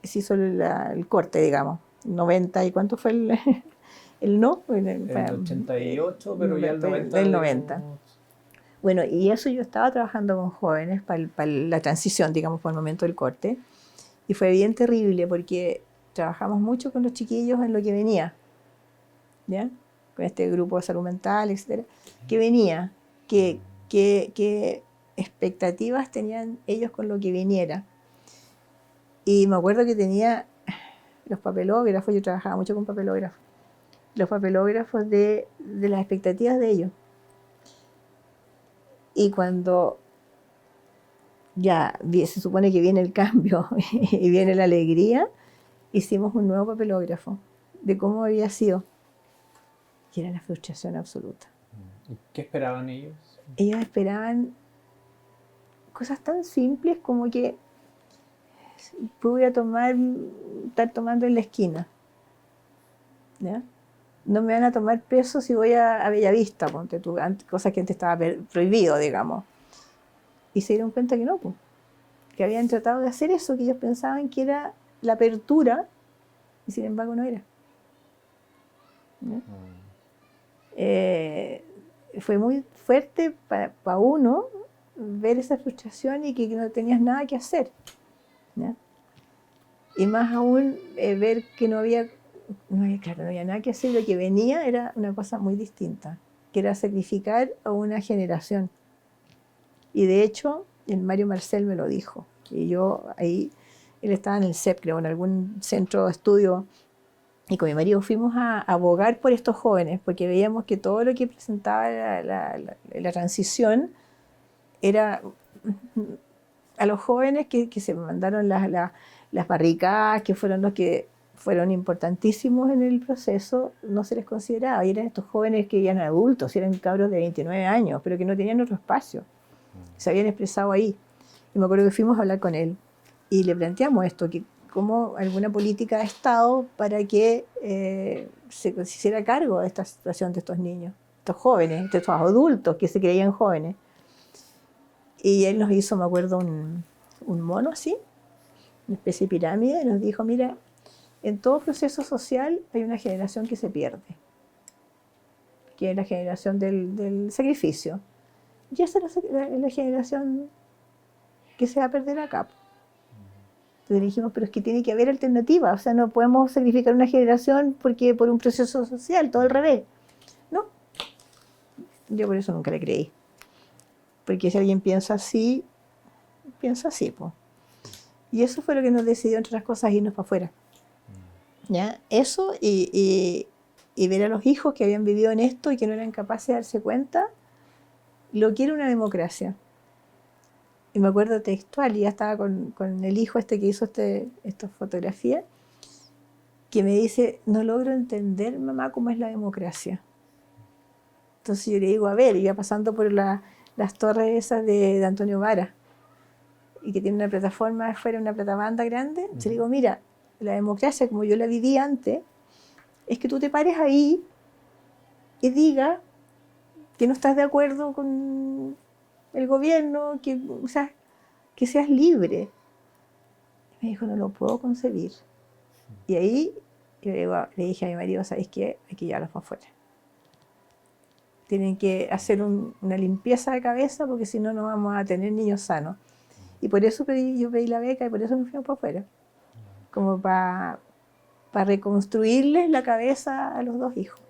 se hizo el corte, digamos, 90, ¿y cuánto fue el no? El 88, pero ya el 90. El 90. Bueno, y eso yo estaba trabajando con jóvenes para la transición, digamos, por el momento del corte. Y fue bien terrible porque trabajamos mucho con los chiquillos en lo que venía, ¿ya? Con este grupo de salud mental, etcétera. ¿Qué venía? ¿Qué expectativas tenían ellos con lo que viniera? Y me acuerdo que tenía los papelógrafos, yo trabajaba mucho con papelógrafos, los papelógrafos de las expectativas de ellos. Y cuando ya se supone que viene el cambio y viene la alegría, hicimos un nuevo papelógrafo de cómo había sido. Y era la frustración absoluta. ¿Y qué esperaban ellos? Ellos esperaban cosas tan simples como que pudiera estar tomando en la esquina, ¿ya? No me van a tomar preso si voy a Bellavista, ponte tú, cosas que antes estaba prohibido, digamos. Y se dieron cuenta que no, pues, que habían tratado de hacer eso, que ellos pensaban que era la apertura, y sin embargo no era. Fue muy fuerte para uno ver esa frustración y que no tenías nada que hacer, ¿ya? Y más aún ver que no había nada que hacer. Lo que venía era una cosa muy distinta, que era sacrificar a una generación. Y de hecho, el Mario Marcel me lo dijo. Y yo ahí, él estaba en el CEP, creo, en algún centro de estudio, y con mi marido fuimos a abogar por estos jóvenes, porque veíamos que todo lo que presentaba la transición era a los jóvenes que se mandaron las barricadas, que fueron los que fueron importantísimos en el proceso, no se les consideraba. Y eran estos jóvenes que eran adultos, eran cabros de 29 años, pero que no tenían otro espacio. Se habían expresado ahí. Y me acuerdo que fuimos a hablar con él y le planteamos esto, que como alguna política de Estado para que se hiciera cargo de esta situación de estos niños, estos jóvenes, de estos adultos que se creían jóvenes. Y él nos hizo, me acuerdo, un mono así, una especie de pirámide, y nos dijo, mira, en todo proceso social hay una generación que se pierde, que es la generación del sacrificio. Y esa es la generación que se va a perder acá. Entonces dijimos, pero es que tiene que haber alternativa, o sea, no podemos sacrificar una generación porque por un proceso social, todo al revés. No, yo por eso nunca le creí. Porque si alguien piensa así, pues. Y eso fue lo que nos decidió, entre otras cosas, irnos para afuera. ¿Ya? Eso y ver a los hijos que habían vivido en esto y que no eran capaces de darse cuenta lo que era una democracia. Y me acuerdo textual, y ya estaba con el hijo que hizo esta fotografía, que me dice, no logro entender, mamá, cómo es la democracia. Entonces yo le digo, a ver, iba pasando por las torres esas de Antonio Vara, y que tiene una plataforma afuera, una platabanda grande, yo le digo, mira, la democracia como yo la viví antes, es que tú te pares ahí y digas que no estás de acuerdo con el gobierno, o sea, que seas libre. Me dijo, no lo puedo concebir. Y ahí yo le dije a mi marido, ¿sabes qué? Hay que llevarlos para afuera. Tienen que hacer una limpieza de cabeza porque si no, no vamos a tener niños sanos. Y por eso yo pedí la beca y por eso nos fuimos para afuera. Como para reconstruirles la cabeza a los dos hijos.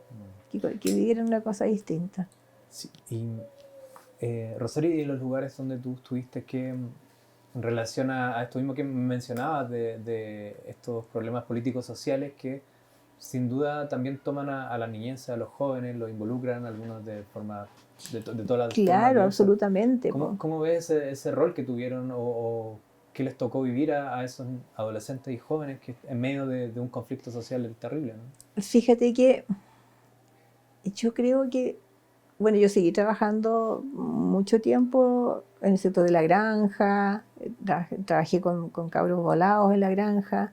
Que vivieran una cosa distinta. Sí. Y Rosario, ¿y los lugares donde tú estuviste que en relación a esto mismo que mencionabas de estos problemas políticos sociales que sin duda también toman a la niñez, a los jóvenes, los involucran algunos de forma de todas las Claro, formas absolutamente. ¿Cómo ves ese rol que tuvieron o qué les tocó vivir a esos adolescentes y jóvenes que en medio de un conflicto social terrible, ¿no? Fíjate que yo creo que, bueno, yo seguí trabajando mucho tiempo en el sector de la granja, trabajé con cabros volados en la granja.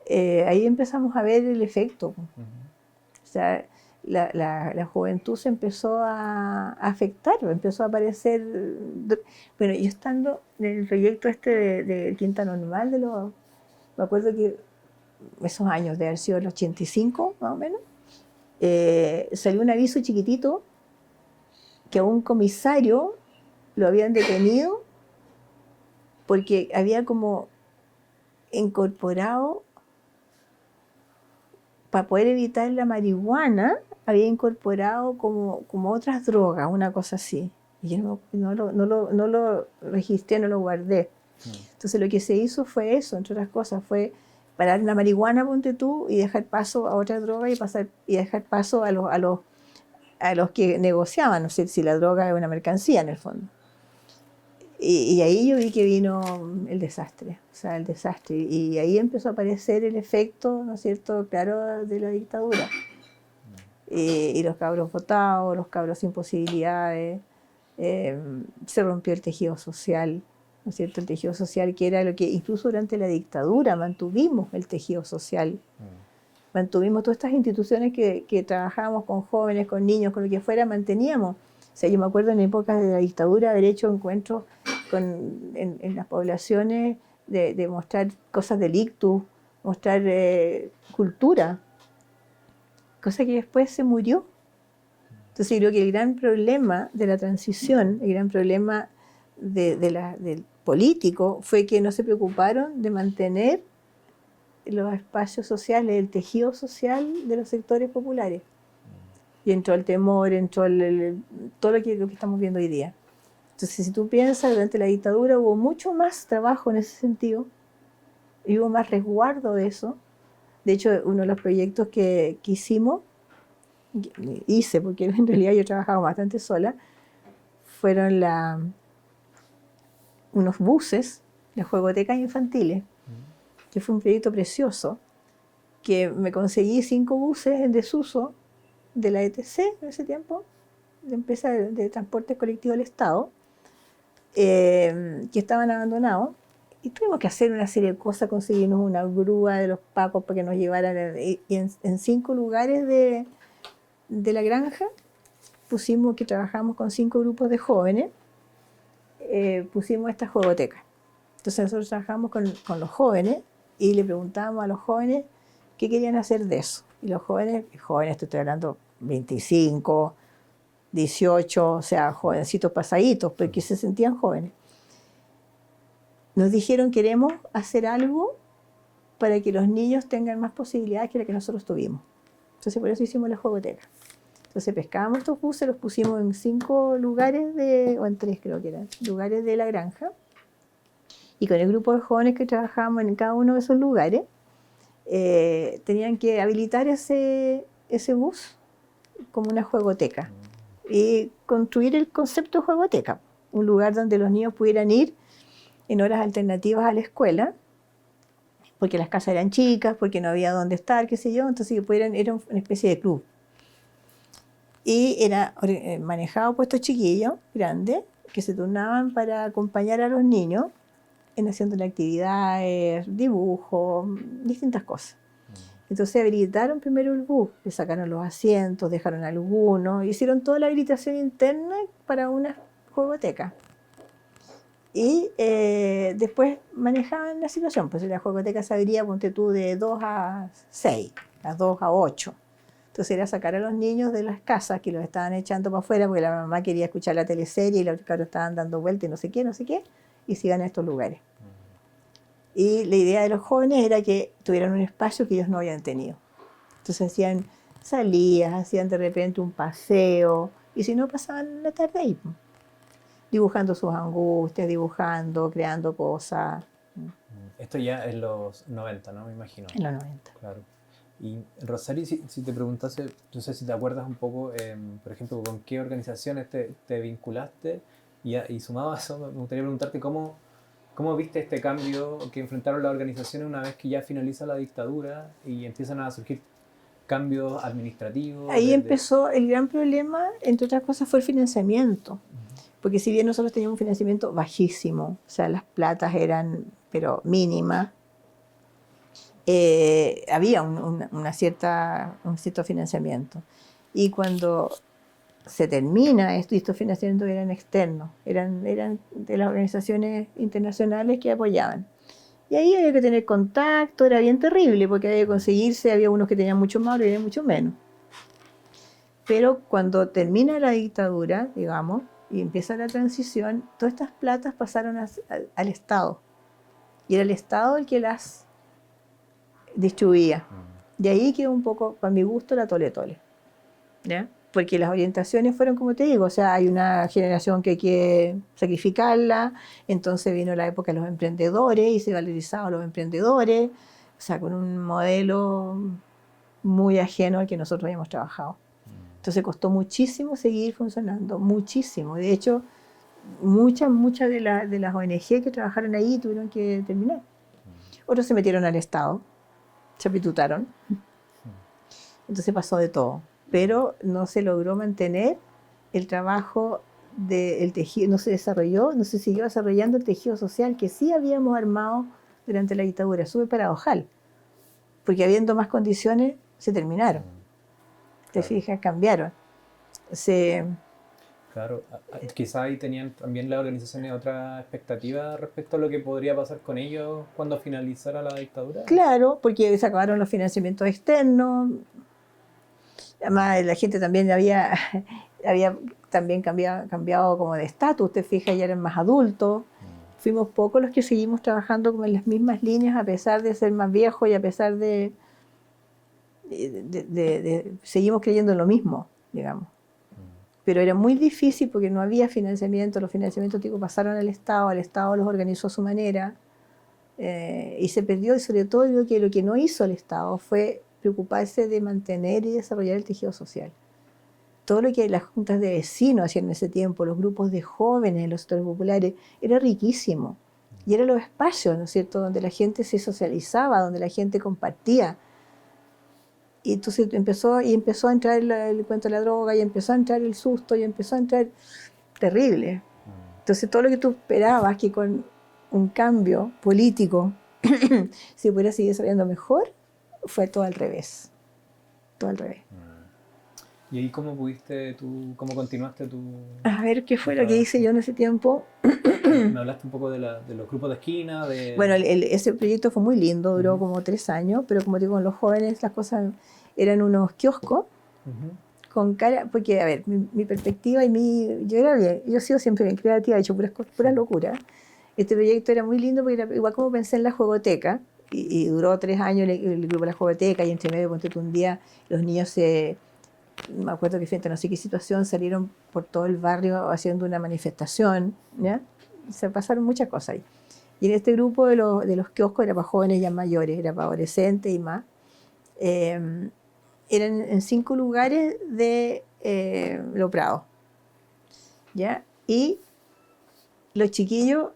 Ahí empezamos a ver el efecto. O sea, la juventud se empezó a afectar, empezó a aparecer. Bueno, yo estando en el proyecto de Quinta Normal, me acuerdo que esos años, de haber sido el 85 más o menos, salió un aviso chiquitito que a un comisario lo habían detenido porque había como incorporado, para poder evitar la marihuana, había incorporado como otras drogas, una cosa así. Y yo no lo registré, no lo guardé. Entonces lo que se hizo fue eso, entre otras cosas, fue parar la marihuana, ponte tú, y dejar paso a otra droga y dejar paso a los que negociaban, no sé si la droga es una mercancía en el fondo. Y ahí yo vi que vino el desastre, o sea, el desastre. Y ahí empezó a aparecer el efecto, ¿no es cierto?, claro, de la dictadura. Y los cabros votados, los cabros sin posibilidades, se rompió el tejido social, ¿no es cierto?, el tejido social que era lo que incluso durante la dictadura mantuvimos el tejido social. Mantuvimos todas estas instituciones que trabajábamos con jóvenes, con niños, con lo que fuera, manteníamos. O sea, yo me acuerdo en épocas de la dictadura haber hecho encuentros en las poblaciones de mostrar cosas del ictus, mostrar cultura, cosa que después se murió. Entonces yo creo que el gran problema de la transición, el gran problema del político fue que no se preocuparon de mantener los espacios sociales, el tejido social de los sectores populares. Y entró el temor, entró todo lo que estamos viendo hoy día. Entonces, si tú piensas, durante la dictadura hubo mucho más trabajo en ese sentido, y hubo más resguardo de eso. De hecho, uno de los proyectos que hice, porque en realidad yo trabajaba bastante sola, fueron unos buses, las juegotecas infantiles, que fue un proyecto precioso, que me conseguí 5 buses en desuso de la ETC en ese tiempo, de empresa de transportes colectivos del Estado, que estaban abandonados, y tuvimos que hacer una serie de cosas, conseguirnos una grúa de los pacos para que nos llevaran, y en 5 lugares de la granja pusimos, que trabajamos con 5 grupos de jóvenes, pusimos esta juegoteca. Entonces nosotros trabajamos con los jóvenes y le preguntábamos a los jóvenes qué querían hacer de eso. Y los jóvenes, te estoy hablando 25, 18, o sea, jovencitos pasaditos, porque se sentían jóvenes. Nos dijeron, queremos hacer algo para que los niños tengan más posibilidades que las que nosotros tuvimos. Entonces por eso hicimos la juegoteca. Entonces pescábamos estos buses, los pusimos en 5 lugares, o en 3 creo que eran, lugares de la granja. Y con el grupo de jóvenes que trabajábamos en cada uno de esos lugares, tenían que habilitar ese bus como una juegoteca y construir el concepto de juegoteca, un lugar donde los niños pudieran ir en horas alternativas a la escuela, porque las casas eran chicas, porque no había dónde estar, qué sé yo, entonces que era una especie de club. Y era manejado por estos chiquillos grandes que se turnaban para acompañar a los niños en haciendo actividades, dibujos, distintas cosas. Entonces habilitaron primero el bus, le sacaron los asientos, dejaron algunos, hicieron toda la habilitación interna para una juegoteca. Y después manejaban la situación, pues la juegoteca se abría, ponte tú, de 2 a 6, a 2 a 8. Entonces era sacar a los niños de las casas que los estaban echando para afuera porque la mamá quería escuchar la teleserie y los cabros estaban dando vueltas y no sé qué, y se iban a estos lugares. Y la idea de los jóvenes era que tuvieran un espacio que ellos no habían tenido. Entonces hacían salidas, hacían de repente un paseo, y si no, pasaban la tarde ahí, dibujando sus angustias, dibujando, creando cosas. Esto ya en los 90, ¿no? Me imagino. En los 90. Claro. Y Rosario, si te preguntase, no sé si te acuerdas un poco, por ejemplo, con qué organizaciones te vinculaste, y sumado a eso, me gustaría preguntarte cómo viste este cambio que enfrentaron las organizaciones una vez que ya finaliza la dictadura y empiezan a surgir cambios administrativos. Ahí empezó el gran problema, entre otras cosas, fue el financiamiento. Porque si bien nosotros teníamos un financiamiento bajísimo, o sea, las platas eran, pero mínimas, había un cierto financiamiento. Y cuando se termina esto, y estos financiamientos eran externos, eran de las organizaciones internacionales que apoyaban. Y ahí había que tener contacto, era bien terrible, porque había que conseguirse, había unos que tenían mucho más, otros que tenían mucho menos. Pero cuando termina la dictadura, digamos, y empieza la transición, todas estas platas pasaron al Estado. Y era el Estado el que las distribuía. Y ahí quedó un poco, para mi gusto, la tole-tole. ¿Ya? Porque las orientaciones fueron como te digo, o sea, hay una generación que hay que sacrificarla, entonces vino la época de los emprendedores y se valorizaban los emprendedores, o sea, con un modelo muy ajeno al que nosotros habíamos trabajado. Entonces costó muchísimo seguir funcionando, muchísimo. De hecho, muchas de las ONG que trabajaron ahí tuvieron que terminar. Otros se metieron al Estado, se apitutaron, entonces pasó de todo. Pero no se logró mantener el trabajo del tejido, no se desarrolló, no se siguió desarrollando el tejido social que sí habíamos armado durante la dictadura, súper paradojal, porque habiendo más condiciones se terminaron. Te fijas, cambiaron. Claro, quizá ahí tenían también las organizaciones otra expectativa respecto a lo que podría pasar con ellos cuando finalizara la dictadura. Claro, porque se acabaron los financiamientos externos. Además, la gente también había también cambiado como de estatus, te fijas, ya eran más adultos. Fuimos pocos los que seguimos trabajando como en las mismas líneas, a pesar de ser más viejos y a pesar de seguimos creyendo en lo mismo, digamos. Pero era muy difícil porque no había financiamiento, los financiamientos pasaron al Estado los organizó a su manera, y se perdió, y sobre todo lo que no hizo el Estado fue preocuparse de mantener y desarrollar el tejido social. Todo lo que las juntas de vecinos hacían en ese tiempo, los grupos de jóvenes en los sectores populares, era riquísimo. Y eran los espacios, ¿no es cierto?, donde la gente se socializaba, donde la gente compartía. Y entonces empezó a entrar el cuento de la droga, y empezó a entrar el susto, y empezó a entrar terrible. Entonces todo lo que tú esperabas que con un cambio político se pudiera seguir desarrollando mejor, fue todo al revés. Todo al revés. ¿Y ahí cómo continuaste tu...? A ver, ¿qué fue lo que hice yo en ese tiempo? Me hablaste un poco de los grupos de esquina, Bueno, ese proyecto fue muy lindo, duró como 3 años, pero como digo, con los jóvenes las cosas eran unos kioscos con cara, porque, a ver, mi perspectiva yo he sido siempre bien creativa, he hecho puras locuras. Este proyecto era muy lindo porque era igual como pensé en la juegoteca, y duró 3 años el grupo de la juegoteca, y entre medio, ponte tú, un día los niños me acuerdo que frente a no sé qué situación salieron por todo el barrio haciendo una manifestación, ¿ya? Se pasaron muchas cosas ahí. Y en este grupo de los kioscos era para jóvenes ya mayores, era para adolescentes y más. Eran en 5 lugares de Lo Prado, ¿ya? Y los chiquillos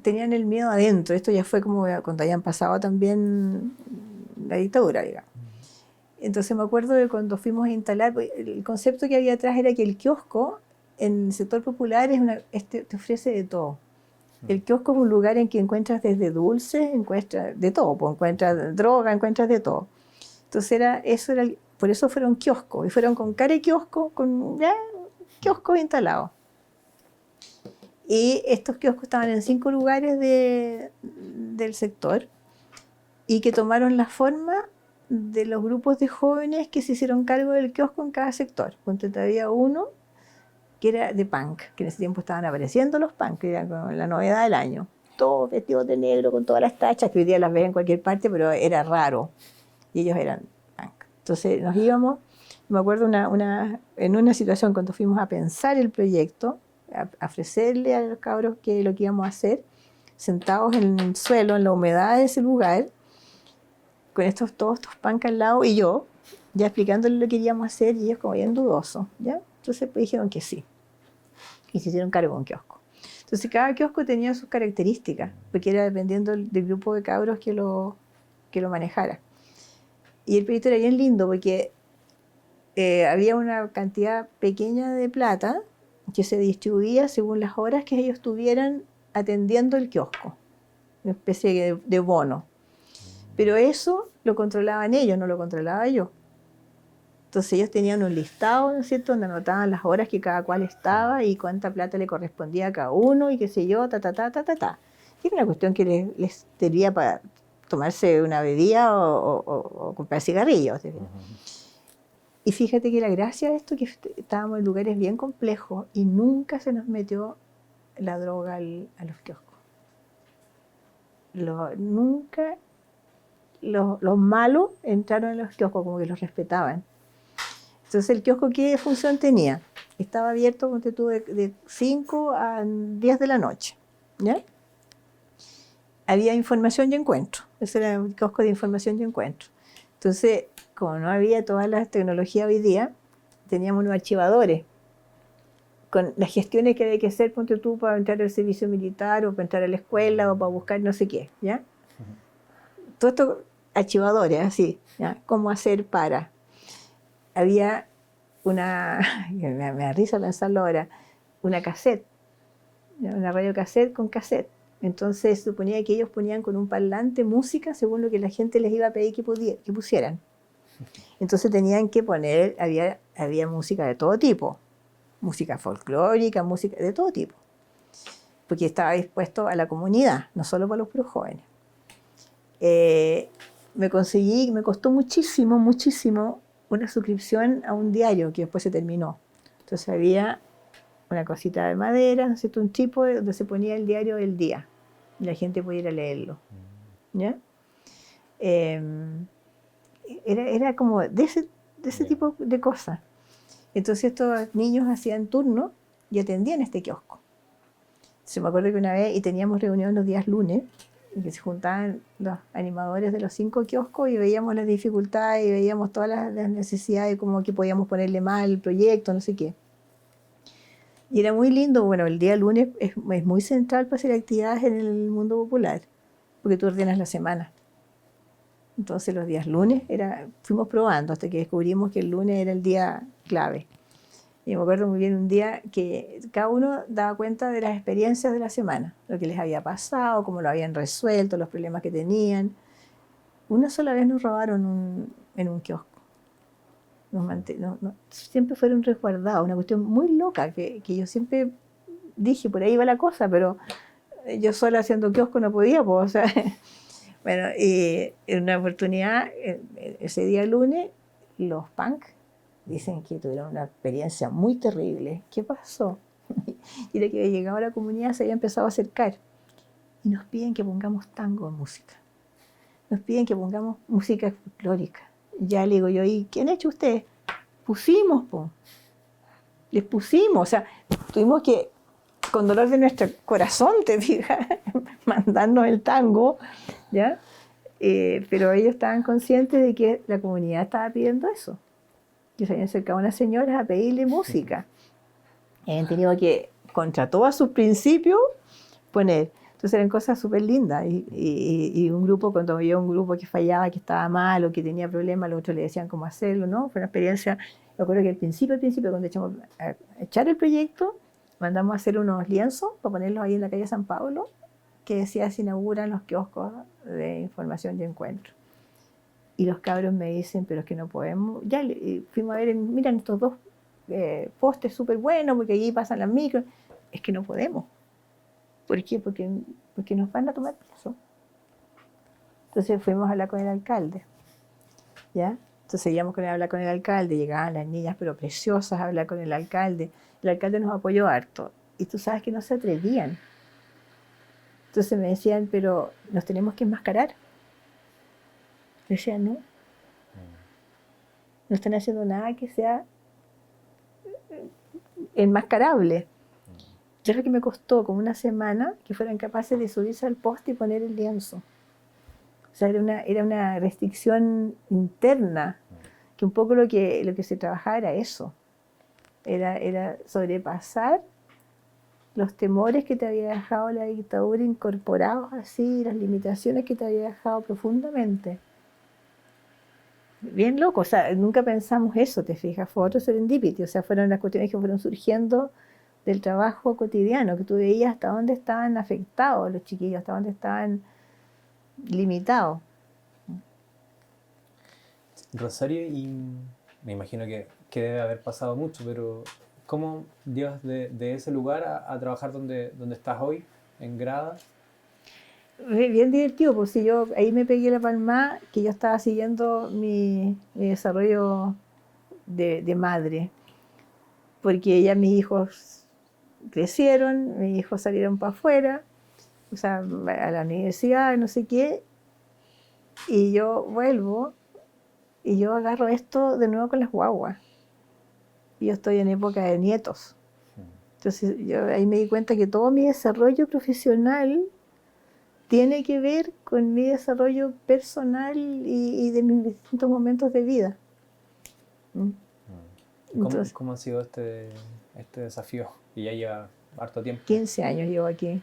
tenían el miedo adentro. Esto ya fue como cuando habían pasado también la dictadura, digamos. Entonces me acuerdo de cuando fuimos a instalar, el concepto que había atrás era que el kiosco en el sector popular te ofrece de todo. El kiosco es un lugar en que encuentras desde dulces, encuentras de todo, pues encuentras droga, encuentras de todo. Entonces por eso fueron kioscos, y fueron con cara de kiosco, con ya, kioscos instalados. Y estos kioscos estaban en 5 lugares del sector y que tomaron la forma de los grupos de jóvenes que se hicieron cargo del kiosco en cada sector. Entonces había uno que era de punk, que en ese tiempo estaban apareciendo los punk, que era como la novedad del año. Todos vestidos de negro, con todas las tachas, que hoy día las ves en cualquier parte, pero era raro. Y ellos eran punk. Entonces nos íbamos, me acuerdo en una situación cuando fuimos a pensar el proyecto, a ofrecerle a los cabros que lo que íbamos a hacer, sentados en el suelo, en la humedad de ese lugar, con todos estos punk al lado, y yo, ya explicándole lo que íbamos a hacer, y ellos como bien dudosos, ¿ya? Entonces pues, dijeron que sí, y se hicieron cargo de un kiosco. Entonces cada kiosco tenía sus características, porque era dependiendo del grupo de cabros que lo manejara. Y el proyecto era bien lindo, porque había una cantidad pequeña de plata que se distribuía según las horas que ellos estuvieran atendiendo el kiosco, una especie de bono. Pero eso lo controlaban ellos, no lo controlaba yo. Entonces ellos tenían un listado, ¿no es cierto?, donde anotaban las horas que cada cual estaba y cuánta plata le correspondía a cada uno y qué sé yo, ta. Y era una cuestión que les servía para tomarse una bebida o comprar cigarrillos. Y fíjate que la gracia de esto es que estábamos en lugares bien complejos y nunca se nos metió la droga a los kioscos. Nunca los malos entraron en los kioscos, como que los respetaban. Entonces, ¿el kiosco qué función tenía? Estaba abierto, ponte tú, de 5 a 10 de la noche, ¿ya? Había información y encuentro. Ese era un kiosco de información y encuentro. Entonces, como no había todas las tecnologías hoy día, teníamos unos archivadores con las gestiones que había que hacer, ponte tú, para entrar al servicio militar o para entrar a la escuela o para buscar no sé qué, ¿ya? Todo esto, archivadores, así, ¿ya? ¿Cómo hacer para? Había me da risa pensarlo ahora, una cassette, una radio cassette con cassette. Entonces suponía que ellos ponían con un parlante música según lo que la gente les iba a pedir que pusieran. Entonces tenían que poner, había música de todo tipo, música folclórica, música de todo tipo, porque estaba dispuesto a la comunidad, no solo para los puros jóvenes. Me costó muchísimo una suscripción a un diario que después se terminó. Entonces había una cosita de madera, ¿no es cierto?, un tipo donde se ponía el diario del día y la gente podía ir a leerlo, ¿ya? Era como de ese tipo de cosas. Entonces estos niños hacían turno y atendían este kiosco. Entonces me acuerdo que una vez, y teníamos reunión los días lunes, en que se juntaban los animadores de los 5 kioscos y veíamos las dificultades y veíamos todas las necesidades, como que podíamos ponerle mal el proyecto, no sé qué. Y era muy lindo. Bueno, el día lunes es muy central para hacer actividades en el mundo popular, porque tú ordenas la semana. Entonces los días lunes fuimos probando hasta que descubrimos que el lunes era el día clave. Y me acuerdo muy bien un día que cada uno daba cuenta de las experiencias de la semana, lo que les había pasado, cómo lo habían resuelto, los problemas que tenían. Una sola vez nos robaron en un kiosco. Siempre fueron resguardados, una cuestión muy loca que yo siempre dije, por ahí va la cosa, pero yo sola haciendo kiosco no podía, pues, o sea. Bueno, y en una oportunidad, ese día lunes, los punk dicen que tuvieron una experiencia muy terrible. ¿Qué pasó? Y de que había llegado a la comunidad se había empezado a acercar y nos piden que pongamos tango en música. Nos piden que pongamos música folclórica. Ya le digo yo, ¿y quién ha hecho ustedes? Pusimos, po. Les pusimos, o sea, tuvimos que, con dolor de nuestro corazón, te fijas, mandarnos el tango, ¿ya? Pero ellos estaban conscientes de que la comunidad estaba pidiendo eso. Ellos habían acercado a unas señoras a pedirle música. Habían tenido que, contra todos sus principios, poner. Entonces eran cosas súper lindas. Y un grupo, cuando había un grupo que fallaba, que estaba mal o que tenía problemas, los otros le decían cómo hacerlo, ¿no? Fue una experiencia. Me acuerdo que al principio, cuando echamos a echar el proyecto, mandamos a hacer unos lienzos para ponerlos ahí en la calle San Pablo, que decía: se inauguran los kioscos de información y encuentro. Y los cabros me dicen: pero es que no podemos. Ya fuimos a ver, miran estos dos postes súper buenos, porque allí pasan las micros. Es que no podemos. ¿Por qué? Porque nos van a tomar preso. Entonces fuimos a hablar con el alcalde, ¿ya? Entonces seguíamos con hablar con el alcalde, llegaban las niñas pero preciosas a hablar con el alcalde. El alcalde nos apoyó harto. Y tú sabes que no se atrevían. Entonces me decían: pero nos tenemos que enmascarar. Yo decía: no están haciendo nada que sea enmascarable. Yo creo que me costó como una semana que fueran capaces de subirse al poste y poner el lienzo. O sea, era una restricción interna, que un poco lo que se trabajaba era eso. Era sobrepasar los temores que te había dejado la dictadura incorporados así, las limitaciones que te había dejado profundamente. Bien loco, o sea, nunca pensamos eso, te fijas, fue otro serendipity, o sea, fueron las cuestiones que fueron surgiendo del trabajo cotidiano, que tú veías hasta dónde estaban afectados los chiquillos, hasta dónde estaban limitados. Rosario, y me imagino que debe haber pasado mucho, pero ¿cómo llegas de ese lugar a trabajar donde estás hoy, en Grada? Bien divertido, pues si yo ahí me pegué la palma que yo estaba siguiendo mi desarrollo de madre, porque ya mis hijos crecieron, mis hijos salieron para afuera, o sea, a la universidad, no sé qué, y yo vuelvo y yo agarro esto de nuevo con las guaguas. Y yo estoy en época de nietos. Entonces yo ahí me di cuenta que todo mi desarrollo profesional tiene que ver con mi desarrollo personal y de mis distintos momentos de vida. Entonces, ¿Cómo ha sido este desafío? Y ya lleva harto tiempo. 15 años llevo aquí.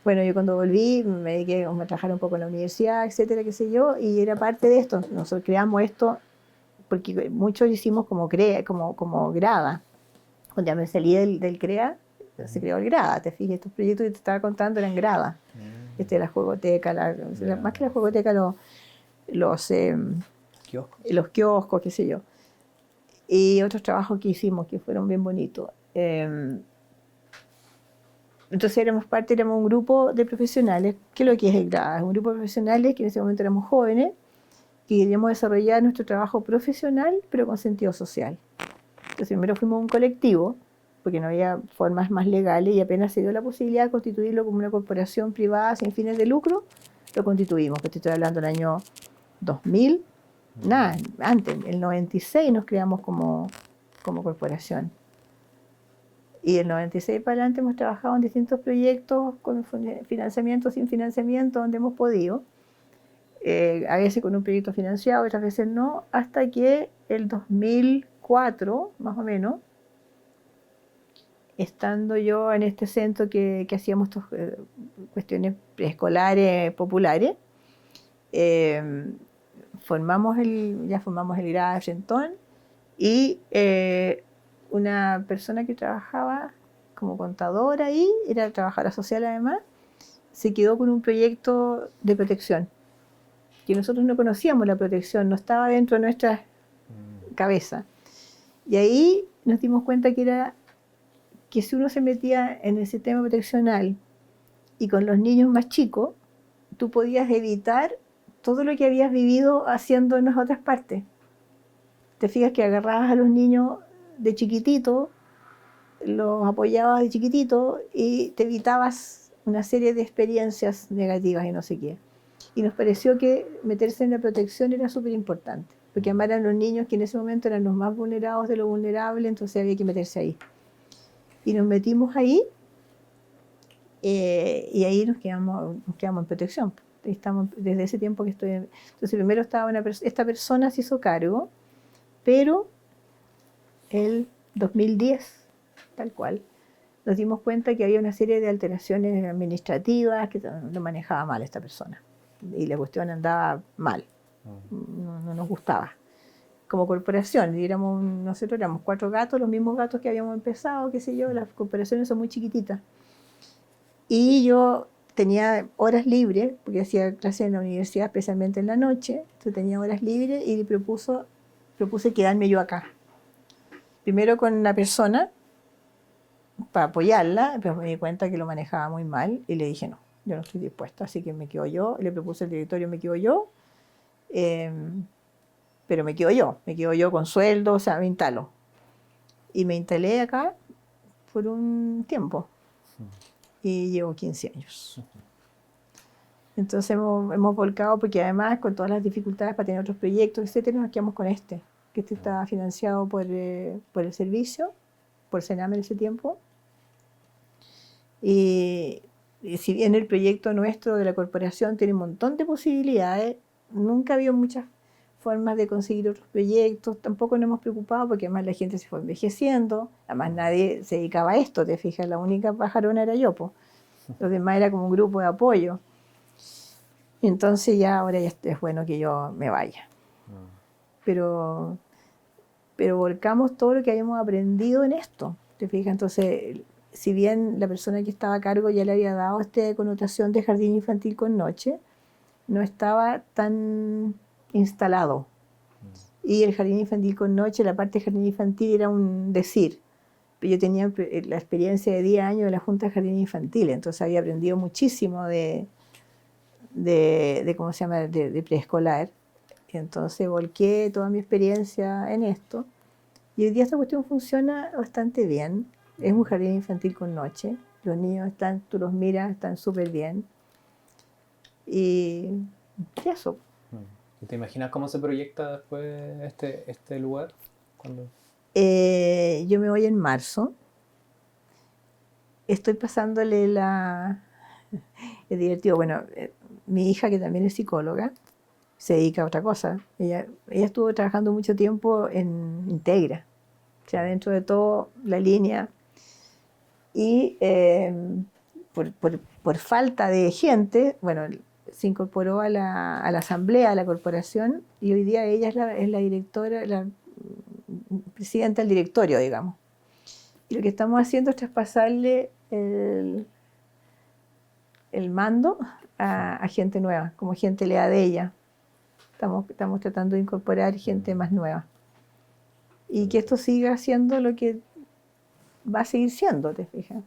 Bueno, yo cuando volví me dediqué a trabajar un poco en la universidad, etcétera, qué sé yo, y era parte de esto. Nosotros creamos esto porque muchos hicimos como grada. Cuando ya me salí del CREA, se creó el GRADA, te fijas, estos proyectos que te estaba contando eran GRADA. La juegoteca, más que la jugoteca, los kioscos, qué sé yo. Y otros trabajos que hicimos que fueron bien bonitos. Entonces éramos un grupo de profesionales. ¿Qué es lo que es el GRADA? Es un grupo de profesionales que en ese momento éramos jóvenes, que queríamos desarrollar nuestro trabajo profesional, pero con sentido social. Entonces primero fuimos un colectivo, porque no había formas más legales, y apenas se dio la posibilidad de constituirlo como una corporación privada sin fines de lucro, lo constituimos, que te estoy hablando del año 2000, nada, antes, en el 96 nos creamos como corporación. Y del 96 para adelante hemos trabajado en distintos proyectos con financiamiento, sin financiamiento, donde hemos podido, a veces con un proyecto financiado, otras veces no, hasta que el 2004, más o menos, estando yo en este centro que hacíamos cuestiones preescolares populares, formamos el GRADA de Frentón, y una persona que trabajaba como contadora ahí, era trabajadora social además, se quedó con un proyecto de protección, que nosotros no conocíamos la protección, no estaba dentro de nuestra cabeza. Y ahí nos dimos cuenta que si uno se metía en el sistema proteccional y con los niños más chicos, tú podías evitar todo lo que habías vivido haciendo en las otras partes. Te fijas que agarrabas a los niños de chiquitito, los apoyabas de chiquitito y te evitabas una serie de experiencias negativas y no sé qué. Y nos pareció que meterse en la protección era súper importante, porque además eran los niños que en ese momento eran los más vulnerados de lo vulnerable, entonces había que meterse ahí. Y nos metimos ahí, y ahí nos quedamos en protección. Estamos desde ese tiempo que estoy. Entonces primero estaba esta persona se hizo cargo, pero el 2010, tal cual, nos dimos cuenta que había una serie de alteraciones administrativas, que lo manejaba mal esta persona. Y la cuestión andaba mal, no nos gustaba. como corporación. Y nosotros éramos 4 gatos, los mismos gatos que habíamos empezado, qué sé yo, las corporaciones son muy chiquititas. Y yo tenía horas libres, porque hacía clases en la universidad, especialmente en la noche, entonces tenía horas libres y propuse quedarme yo acá. Primero con una persona, para apoyarla, pero me di cuenta que lo manejaba muy mal y le dije no, yo no estoy dispuesta, así que me quedo yo. Le propuse al directorio, me quedo yo, eh, pero me quedo yo con sueldo, o sea, me instalo. Y me instalé acá por un tiempo y llevo 15 años. Entonces hemos volcado, porque además con todas las dificultades para tener otros proyectos, etcétera, nos quedamos con que está financiado por el servicio, por Sename en ese tiempo. Y si bien el proyecto nuestro de la corporación tiene un montón de posibilidades, nunca había muchas formas de conseguir otros proyectos, tampoco nos hemos preocupado porque además la gente se fue envejeciendo, además nadie se dedicaba a esto, te fijas, la única pajarona era yo, pues. Los demás era como un grupo de apoyo. Entonces ahora ya es bueno que yo me vaya. Pero volcamos todo lo que habíamos aprendido en esto, te fijas. Entonces, si bien la persona que estaba a cargo ya le había dado esta connotación de jardín infantil con noche, no estaba tan instalado. Y el jardín infantil con noche, la parte de jardín infantil era un decir. Pero yo tenía la experiencia de 10 años de la Junta de Jardín Infantil, entonces había aprendido muchísimo ¿cómo se llama?, de preescolar. Entonces volqué toda mi experiencia en esto. Y hoy día esta cuestión funciona bastante bien. Es un jardín infantil con noche. Los niños tú los miras, están súper bien. Y eso. ¿Te imaginas cómo se proyecta después este lugar? Yo me voy en marzo. Estoy pasándole Es divertido. Bueno, mi hija, que también es psicóloga, se dedica a otra cosa. Ella estuvo trabajando mucho tiempo en Integra, o sea, dentro de toda la línea. Y por falta de gente, bueno, se incorporó a la asamblea de la corporación y hoy día ella es la directora, la presidenta del directorio, digamos. Y lo que estamos haciendo es traspasarle el mando a gente nueva, como gente lea de ella. Estamos tratando de incorporar gente más nueva. Y que esto siga siendo lo que va a seguir siendo, ¿te fijas?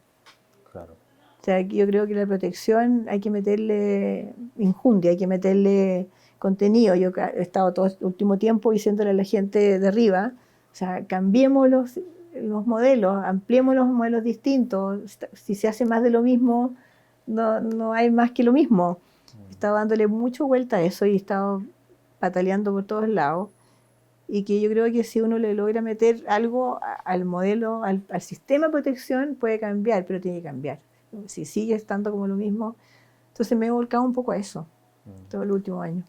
Claro. O sea, yo creo que la protección hay que meterle injundia, hay que meterle contenido. Yo he estado todo este último tiempo diciéndole a la gente de arriba, o sea, cambiemos los modelos, ampliemos los modelos distintos. Si se hace más de lo mismo, no hay más que lo mismo. He estado dándole mucha vuelta a eso y he estado pataleando por todos lados. Y que yo creo que si uno le logra meter algo al modelo, al sistema de protección, puede cambiar, pero tiene que cambiar. Si sigue estando como lo mismo, entonces me he volcado un poco a eso todo el último año.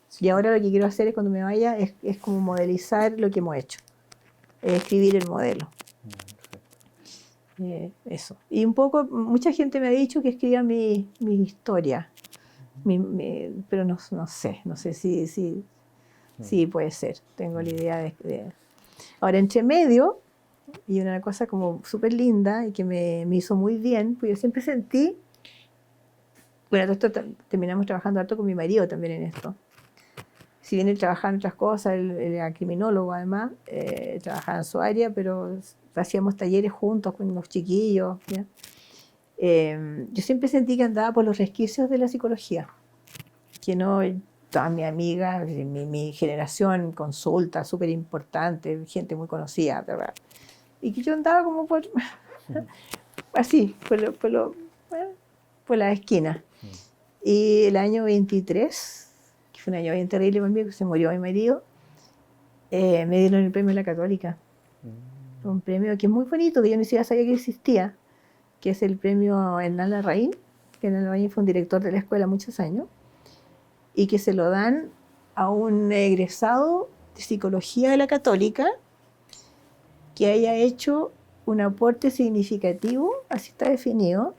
Sí. Y ahora lo que quiero hacer es, cuando me vaya, es como modelizar lo que hemos hecho, escribir el modelo. Eso. Y un poco, mucha gente me ha dicho que escriba mi historia, pero no sé si sí, puede ser. Tengo la idea de... Ahora, entre medio, y una cosa como súper linda y que me hizo muy bien, pues yo siempre sentí... Bueno, todo esto terminamos trabajando harto con mi marido también en esto. Si bien él trabajaba en otras cosas, él era criminólogo además, trabajaba en su área, pero hacíamos talleres juntos con los chiquillos. Yo siempre sentí que andaba por los resquicios de la psicología, que no... Todas mis amigas, mi generación, consulta súper importante, gente muy conocida, ¿verdad? Y que yo andaba como así, por la esquina. Y el año 23, que fue un año bien terrible para mí, que se murió mi marido, me dieron el premio de la Católica. Un premio que es muy bonito, que yo ni siquiera sabía que existía, que es el premio Hernán Larraín, que Hernán Larraín fue un director de la escuela muchos años, y que se lo dan a un egresado de psicología de la Católica que haya hecho un aporte significativo, así está definido,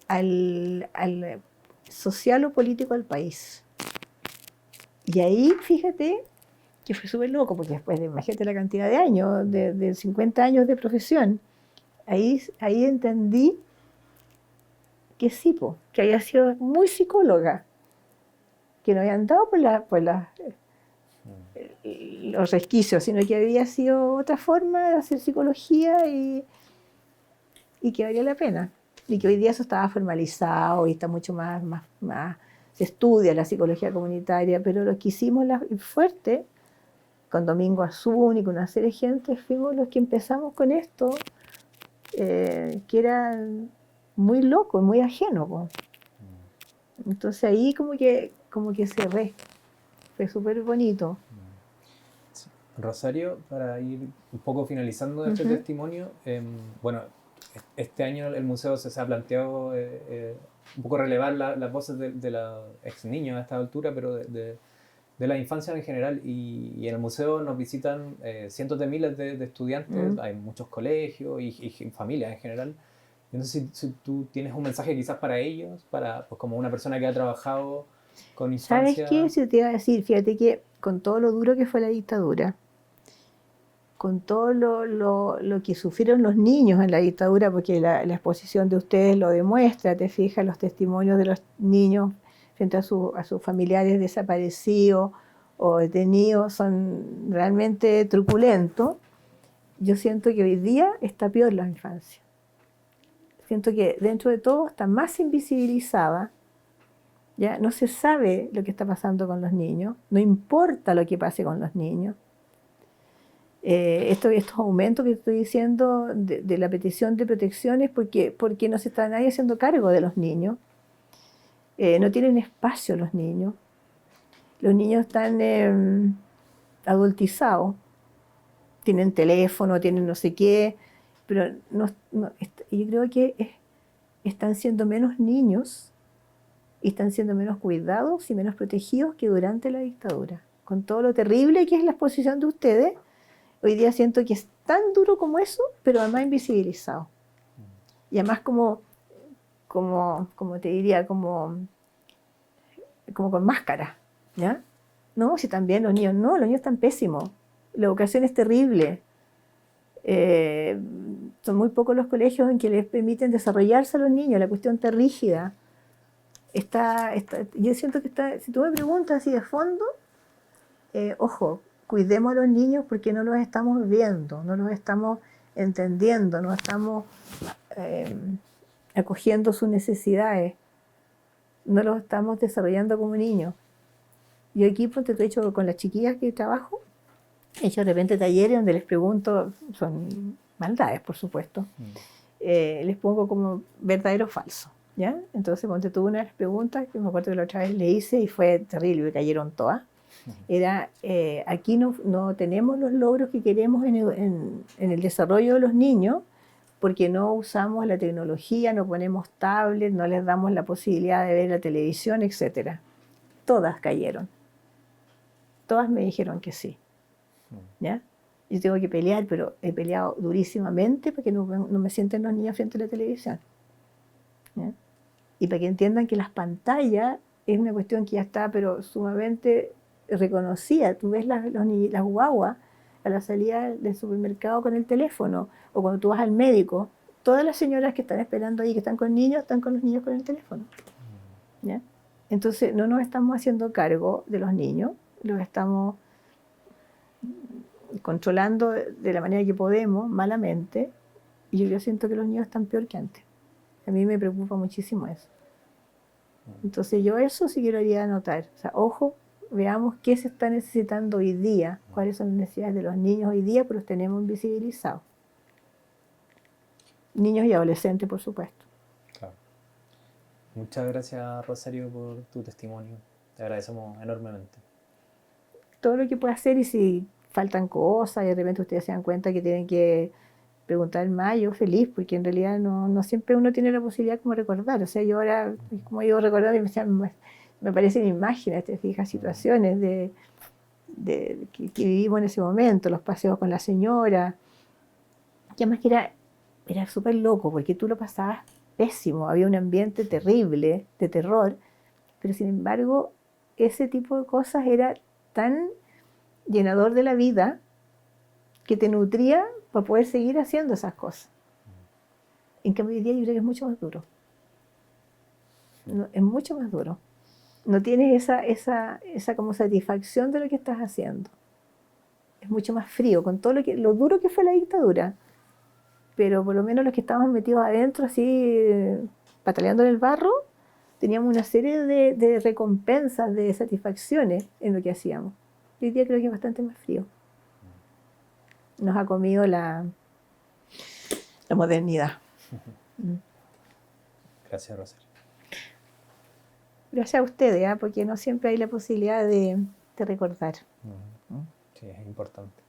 al social o político del país. Y ahí, fíjate, que fue súper loco, porque después de, imagínate la cantidad de años, de 50 años de profesión, ahí entendí que sí, po, que había sido muy psicóloga, que no habían dado los resquicios, sino que había sido otra forma de hacer psicología y que valía la pena. Y que hoy día eso estaba formalizado y está mucho más se estudia la psicología comunitaria, pero los que hicimos fuerte, con Domingo Azul y con una serie de gente, fuimos los que empezamos con esto, que era muy loco, muy ajeno, po. Entonces ahí como que cerré, fue súper bonito. Rosario, para ir un poco finalizando este testimonio, bueno, este año el museo se ha planteado un poco relevar las voces de los ex niños a esta altura, pero de la infancia en general. Y en el museo nos visitan cientos de miles de estudiantes, hay muchos colegios y familias en general. Entonces, si tú tienes un mensaje quizás para ellos, pues como una persona que ha trabajado con infancia. ¿Sabes qué? Si te iba a decir, fíjate que con todo lo duro que fue la dictadura, con todo lo que sufrieron los niños en la dictadura, porque la exposición de ustedes lo demuestra, te fijas, los testimonios de los niños frente a sus familiares desaparecidos o detenidos son realmente truculentos. Yo siento que hoy día está peor la infancia. Siento que dentro de todo está más invisibilizada. ¿Ya? No se sabe lo que está pasando con los niños, no importa lo que pase con los niños. Estos aumentos que estoy diciendo de la petición de protecciones porque no se está nadie haciendo cargo de los niños. No tienen espacio los niños. Los niños están adultizados, tienen teléfono, tienen no sé qué, pero yo creo que están siendo menos niños y están siendo menos cuidados y menos protegidos que durante la dictadura. Con todo lo terrible que es la exposición de ustedes, hoy día siento que es tan duro como eso, pero además invisibilizado. Y además como te diría, como con máscara, ¿ya? No, si también los niños no, los niños están pésimos. La educación es terrible. Son muy pocos los colegios en que les permiten desarrollarse a los niños, la cuestión está rígida. Yo siento que si tú me preguntas así de fondo, ojo, cuidemos a los niños porque no los estamos viendo, no los estamos entendiendo, no estamos acogiendo sus necesidades, no los estamos desarrollando como niños. Yo aquí, te he hecho con las chiquillas que trabajo, he hecho de repente talleres donde les pregunto, son maldades por supuesto, les pongo como verdadero o falso, ¿ya? Entonces ponte tú una de las preguntas que me acuerdo que la otra vez le hice y fue terrible, me cayeron todas. Era, aquí no tenemos los logros que queremos en el desarrollo de los niños porque no usamos la tecnología, no ponemos tablets, no les damos la posibilidad de ver la televisión, etc. Todas cayeron. Todas me dijeron que sí. ¿Ya? Yo tengo que pelear, pero he peleado durísimamente para que no me sienten los niños frente a la televisión. ¿Ya? Y para que entiendan que las pantallas es una cuestión que ya está, pero sumamente reconocida. Tú ves las guaguas a la salida del supermercado con el teléfono, o cuando tú vas al médico, todas las señoras que están esperando ahí, que están con niños, están con los niños con el teléfono. ¿Ya? Entonces no nos estamos haciendo cargo de los niños, los estamos controlando de la manera que podemos, malamente, y yo siento que los niños están peor que antes. A mí me preocupa muchísimo eso. Entonces yo eso sí que lo haría anotar. O sea, ojo, veamos qué se está necesitando hoy día, cuáles son las necesidades de los niños hoy día, pero los tenemos invisibilizados. Niños y adolescentes, por supuesto. Claro. Muchas gracias, Rosario, por tu testimonio. Te agradecemos enormemente. Todo lo que pueda hacer, y si faltan cosas y de repente ustedes se dan cuenta que tienen que preguntar más, yo feliz, porque en realidad no siempre uno tiene la posibilidad como recordar. O sea, yo ahora, como digo, recordar y me aparecen imágenes, te fijas, situaciones que vivimos en ese momento, los paseos con la señora, que además que era súper loco, porque tú lo pasabas pésimo, había un ambiente terrible, de terror, pero sin embargo, ese tipo de cosas era tan llenador de la vida que te nutría para poder seguir haciendo esas cosas. En cambio, hoy día yo creo que es mucho más duro. Es mucho más duro. No tienes esa como satisfacción de lo que estás haciendo. Es mucho más frío, con todo lo duro que fue la dictadura. Pero por lo menos los que estábamos metidos adentro, así, pataleando en el barro, teníamos una serie de recompensas, de satisfacciones en lo que hacíamos. Hoy día creo que es bastante más frío. Nos ha comido la modernidad. Gracias, Rosario. Gracias a ustedes, porque no siempre hay la posibilidad de recordar. Sí, es importante.